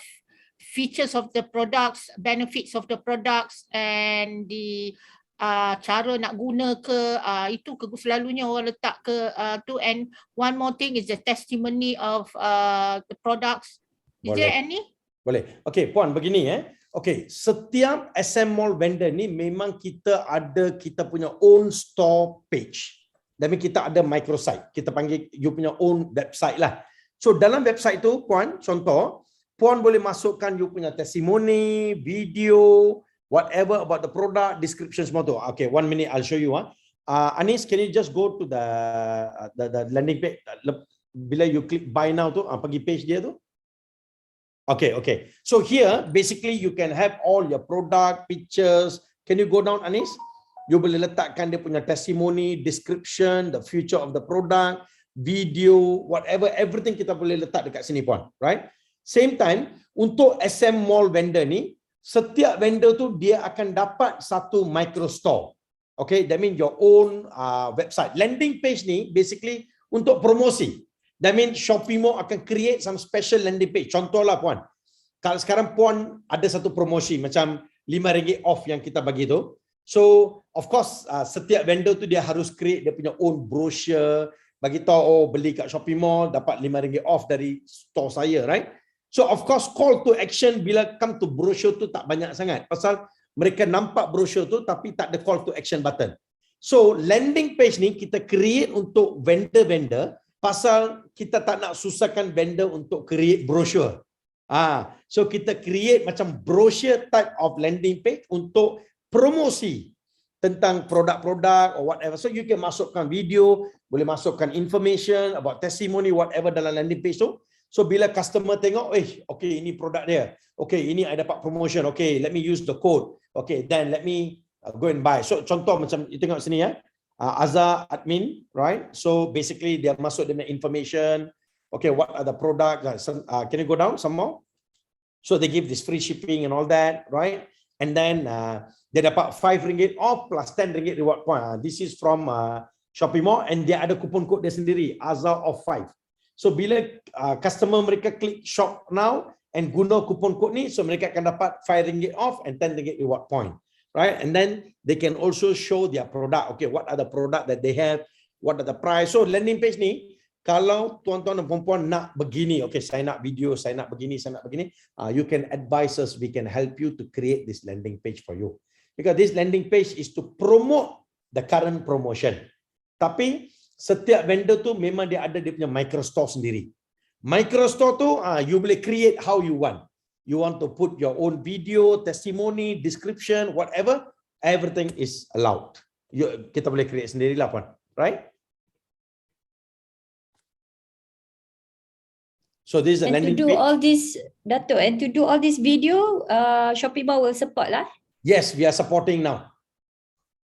features of the products, benefits of the products and the cara nak guna ke, itu selalunya orang letak ke tu. And one more thing is the testimony of the products. Is there any? Boleh. Okay, Puan, begini Okay, setiap SM Mall vendor ni memang kita ada kita punya own store page. Dan kita ada microsite. Kita panggil you punya own website lah. So dalam website tu, Puan, contoh, Puan boleh masukkan you punya testimoni, video, whatever about the product, description semua tu. Okay, 1 minute I'll show you. Anis, can you just go to the landing page? Bila you click buy now tu, pergi page dia tu. Okay. So here, basically you can have all your product, pictures. Can you go down, Anis? You boleh letakkan dia punya testimoni, description, the future of the product. video, whatever, everything kita boleh letak dekat sini puan, right? Same time, untuk SM Mall vendor ni, setiap vendor tu dia akan dapat satu micro store. Okay, that means your own website. Landing page ni basically untuk promosi. That means Shopee Mall akan create some special landing page. Contohlah puan, kalau sekarang puan ada satu promosi macam RM5 off yang kita bagi tu. So, of course, setiap vendor tu dia harus create dia punya own brochure, bagi tahu, oh beli kat Shopee Mall dapat RM5 off dari store saya, right? So, of course, call to action bila come to brochure tu tak banyak sangat. Pasal mereka nampak brochure tu tapi tak ada call to action button. So, landing page ni kita create untuk vendor-vendor pasal kita tak nak susahkan vendor untuk create brochure. So kita create macam brochure type of landing page untuk promosi tentang produk-produk or whatever. So you can masukkan video, boleh masukkan information about testimony, whatever dalam landing page tu. So bila customer tengok, okay, ini produk dia. Okay, ini I dapat promotion. Okay, let me use the code. Okay, then let me go and buy. So contoh macam you tengok sini ya. Azhar admin, right? So basically dia masuk dengan information. Okay, what are the products? Can you go down some more? So they give this free shipping and all that, right? And then dia dapat RM5 off plus RM10 reward point. This is from Shopee Mall and dia ada kupon kod dia sendiri, Azhar off 5. So bila customer mereka klik shop now and guna kupon kod ni, so mereka akan dapat RM5 off and RM10 reward point. Right? And then they can also show their product. Okay, what are the product that they have? What are the price? So landing page ni, kalau tuan-tuan dan puan-puan nak begini, okay, saya nak video, saya nak begini, you can advise us, we can help you to create this landing page for you. Because this landing page is to promote the current promotion. Tapi setiap vendor tu memang dia ada dia punya microstore sendiri. Microstore tu, you boleh create how you want. You want to put your own video, testimony, description, whatever, everything is allowed. Kita boleh create sendirilah puan, right? So this is a landing to do page. all this, Dato', and to do all this video, Shopee Mall will support lah. Yes, we are supporting now.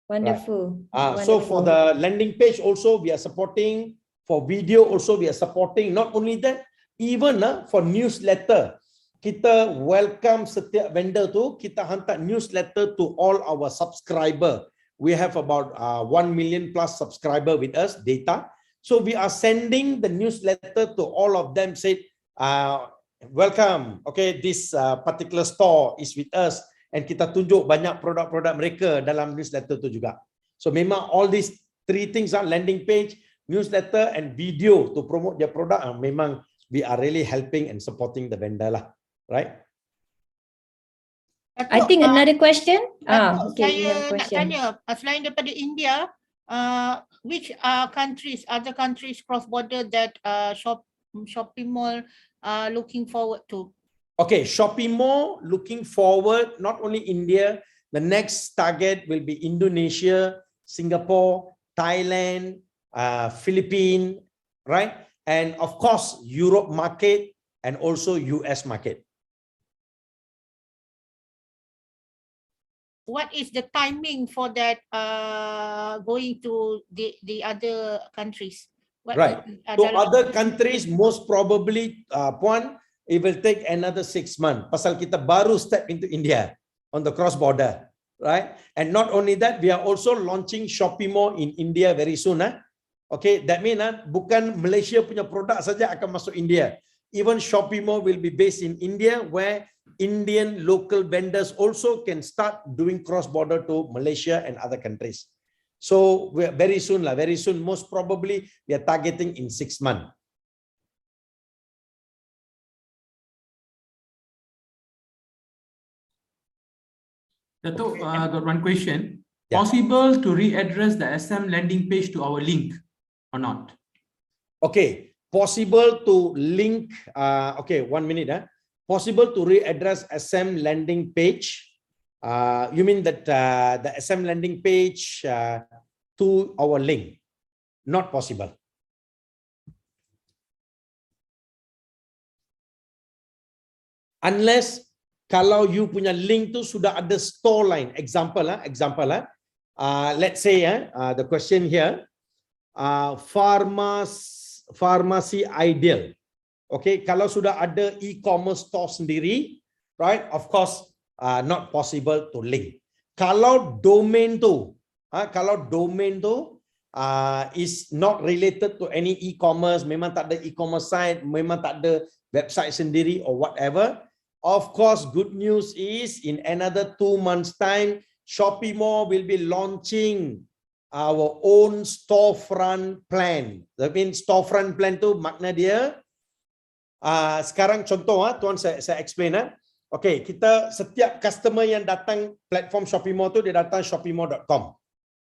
Wonderful. So for the landing page also, we are supporting. For video also, we are supporting. Not only that, even for newsletter. Kita welcome setiap vendor tu, kita hantar newsletter to all our subscriber. We have about 1 million plus subscriber with us, data. So we are sending the newsletter to all of them, say, welcome, okay, this particular store is with us. And kita tunjuk banyak produk-produk mereka dalam newsletter tu juga. So memang all these three things are landing page, newsletter and video to promote their product. Memang we are really helping and supporting the vendor lah. Right? I think another question. Okay, Saya nak tanya, selain daripada India, which other countries cross border that Shopee Mall looking forward to? Okay, Shopee Mall looking forward, not only India, the next target will be Indonesia, Singapore, Thailand, Philippines, right? And of course, Europe market and also US market. What is the timing for that going to the other countries? Right. To other countries, most probably, Puan, it will take another 6 months. Pasal kita baru step into India on the cross border, right? And not only that, we are also launching Shopee Mall in India very soon. Okay, that means bukan Malaysia punya produk saja akan masuk India. Even Shopee Mall will be based in India, where Indian local vendors also can start doing cross border to Malaysia and other countries. So we are very soon, most probably we are targeting in 6 months. Dato', I got one question. Yeah. Possible to readdress the SM landing page to our link or not? Okay, possible to link, okay, 1 minute. Possible to readdress SM landing page. You mean that the SM landing page to our link? Not possible. Unless kalau you punya link tu sudah ada store line. Example, let's say the question here, Pharmacy Ideal. Okay, kalau sudah ada e-commerce store sendiri, right? Of course, not possible to link. Kalau domain tu, is not related to any e-commerce, memang tak ada e-commerce site, memang tak ada website sendiri or whatever. Of course, good news is in another 2 months' time, Shopee Mall will be launching our own storefront plan. That means storefront plan tu makna dia, sekarang contoh, tuan saya explain. Okay, kita setiap customer yang datang platform Shopee Mall tu, dia datang shopeemall.com,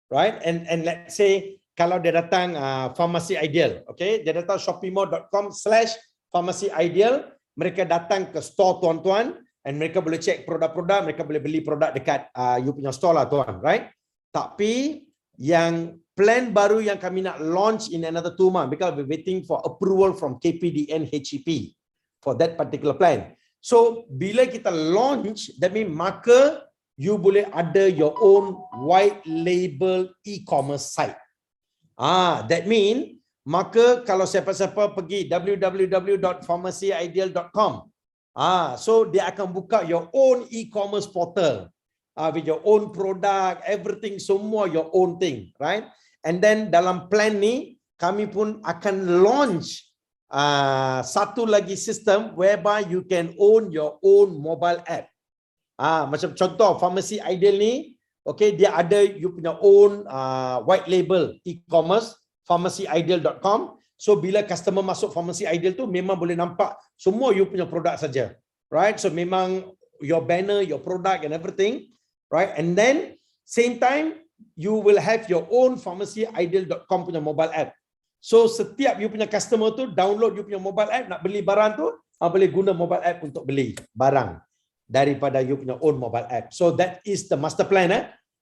right? And let's say kalau dia datang Pharmacy Ideal, okay, dia datang shopeemall.com/Pharmacy Ideal, mereka datang ke store tuan-tuan, and mereka boleh check produk-produk, mereka boleh beli produk dekat you punya store lah tuan, right? Tapi yang plan baru yang kami nak launch in another 2 months, because we're waiting for approval from KPDN HEP for that particular plan. So bila kita launch, that means maka you boleh ada your own white label e-commerce site. That mean maka kalau siapa-siapa pergi www.pharmacyideal.com, so dia akan buka your own e-commerce portal with your own product, everything, semua your own thing, right? And then dalam plan ni kami pun akan launch satu lagi sistem whereby you can own your own mobile app. Macam contoh Pharmacy Ideal ni, okay, dia ada you punya own white label e-commerce, pharmacyideal.com. So bila customer masuk Pharmacy Ideal tu memang boleh nampak semua you punya produk saja, right? So memang your banner, your product and everything, right? And then same time you will have your own pharmacyideal.com punya mobile app. So setiap you punya customer tu download you punya mobile app, nak beli barang tu boleh guna mobile app untuk beli barang daripada you punya own mobile app. So that is the master plan.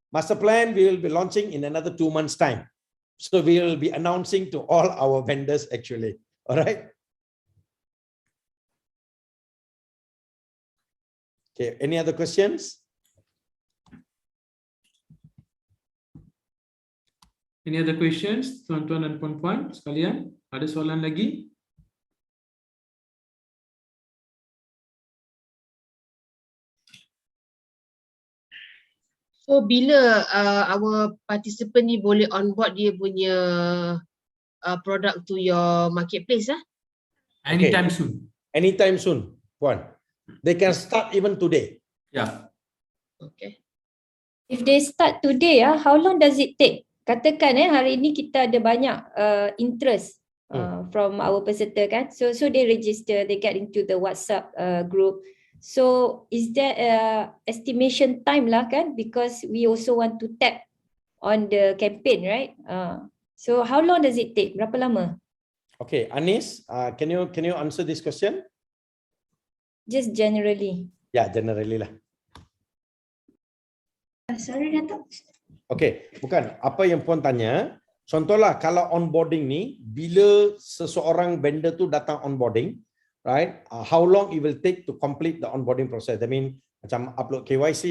Master plan we will be launching in another 2 months' time. So we will be announcing to all our vendors actually. All right. Okay. Any other questions? Any other questions, tuan-tuan dan puan-puan sekalian? Ada soalan lagi? So bila our participant ni boleh onboard dia punya product to your marketplace Anytime soon. Anytime soon, Puan. They can start even today. Yeah. Okay. If they start today, how long does it take? Katakan hari ini kita ada banyak interest from our peserta kan. So they register, they get into the WhatsApp group. So is there estimation time lah kan? Because we also want to tap on the campaign, right? So how long does it take? Berapa lama? Okay, Anis, can you answer this question? Just generally. Yeah, generally lah. Sorry, Datuk. Okay, bukan. Apa yang Puan tanya, contohlah kalau onboarding ni, bila seseorang vendor tu datang onboarding, right? How long it will take to complete the onboarding process? I mean, macam upload KYC,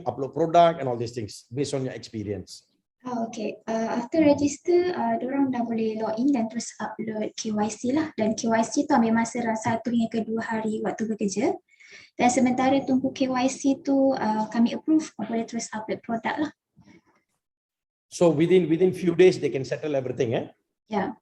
upload product and all these things based on your experience. Okay. After register, diorang dah boleh login dan terus upload KYC lah. Dan KYC tu ambil masa 1 hingga 2 hari waktu bekerja. Dan sementara tunggu KYC tu kami approve, boleh terus upload produk lah. So within few days they can settle everything, Yeah.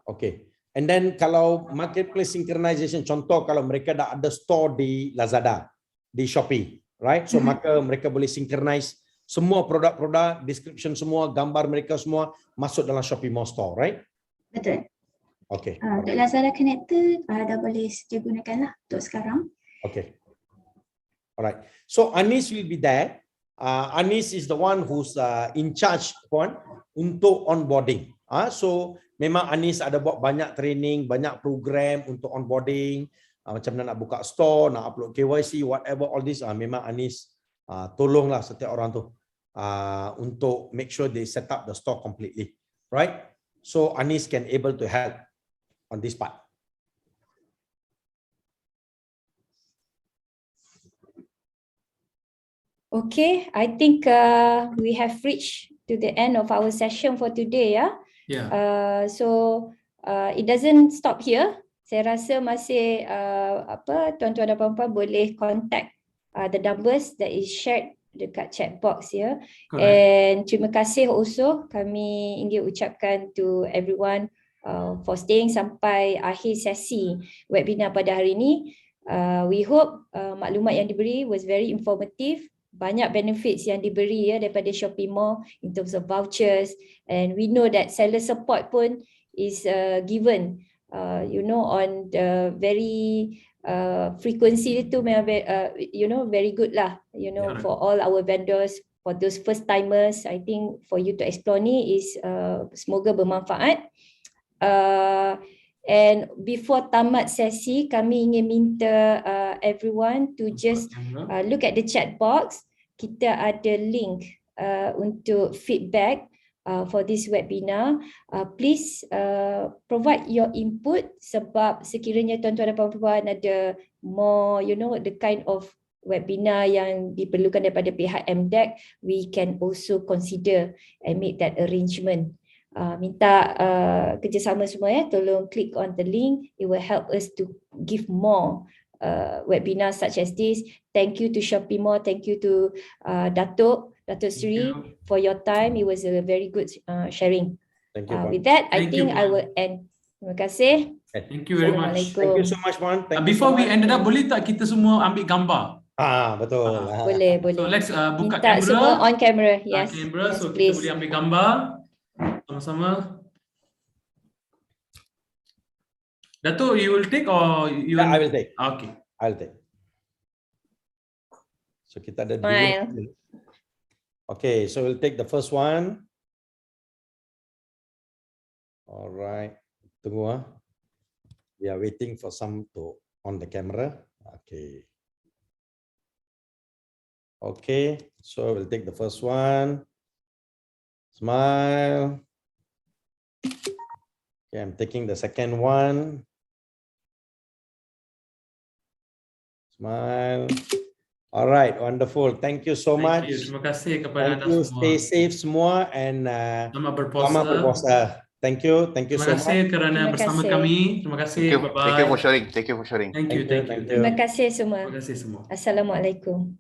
Okay. And then kalau marketplace synchronization, contoh kalau mereka dah ada store di Lazada, di Shopee, right? So maka mereka boleh synchronize semua produk-produk, description semua, gambar mereka semua masuk dalam Shopee Mall Store, right? Betul. Okay. Untuk Lazada Connector dah boleh sedia gunakan lah untuk sekarang. Okay. Alright. So Anis will be there. Anis is the one who's in charge, Puan, untuk onboarding. So memang Anis ada buat banyak training, banyak program untuk onboarding, macam mana nak buka store, nak upload KYC, whatever all this. Memang Anis tolonglah setiap orang tu untuk make sure they set up the store completely, right? So Anis can able to help on this part. Okay, I think we have reached to the end of our session for today. Yeah. So it doesn't stop here. Saya rasa masih tuan-tuan dan puan-puan boleh contact the numbers that is shared dekat chat box ya. Correct. And terima kasih also kami ingin ucapkan to everyone for staying sampai akhir sesi webinar pada hari ini. We hope maklumat yang diberi was very informative. Banyak benefits yang diberi ya daripada Shopee Mall in terms of vouchers, and we know that seller support pun is given on the very frequency itu memang very good lah, for all our vendors. For those first timers, I think for you to explore ni is semoga bermanfaat. And before tamat sesi, kami ingin minta everyone to just look at the chat box. Kita ada link untuk feedback for this webinar. Please provide your input, sebab sekiranya tuan-tuan dan puan-puan ada more, the kind of webinar yang diperlukan daripada pihak MDEC, we can also consider and make that arrangement. Minta kerjasama semua ya, tolong click on the link. It will help us to give more webinars such as this. Thank you to Shopee Mall, thank you to Datuk Sri for your time. It was a very good sharing. Thank you, Puan. With that, I Thank you, think I Puan. will end. Terima kasih. Thank you very much. Thank you so much, Puan. Thank you Before so we much. ended up, boleh tak kita semua ambil gambar? Betul. Boleh. So let's buka Minta semua kamera. on camera. Yes. Kamera, Yes, so please. kita boleh ambil gambar sama-sama. Datuk, you will take or you Yeah, I will take. Okay. I'll take. So kita ada Smile. dua. Okay, so we'll take the first one. All right. Tunggu. We are waiting for some to on the camera. Okay. Okay, so we'll take the first one. Smile. Okay, I'm taking the second one. Smile. All right, wonderful. Thank you so much. Thank you. Terima kasih kepada Thank anda you. semua. Stay safe semua and Selamat berpuasa. selamat berpuasa. Thank you. Thank you Terima so kasih much. kerana Terima bersama kasih. kami. Terima kasih. Thank you. Bye-bye. Thank you for sharing. Thank you for sharing. Thank you. Thank you. Terima kasih semua. Terima kasih semua. Assalamualaikum.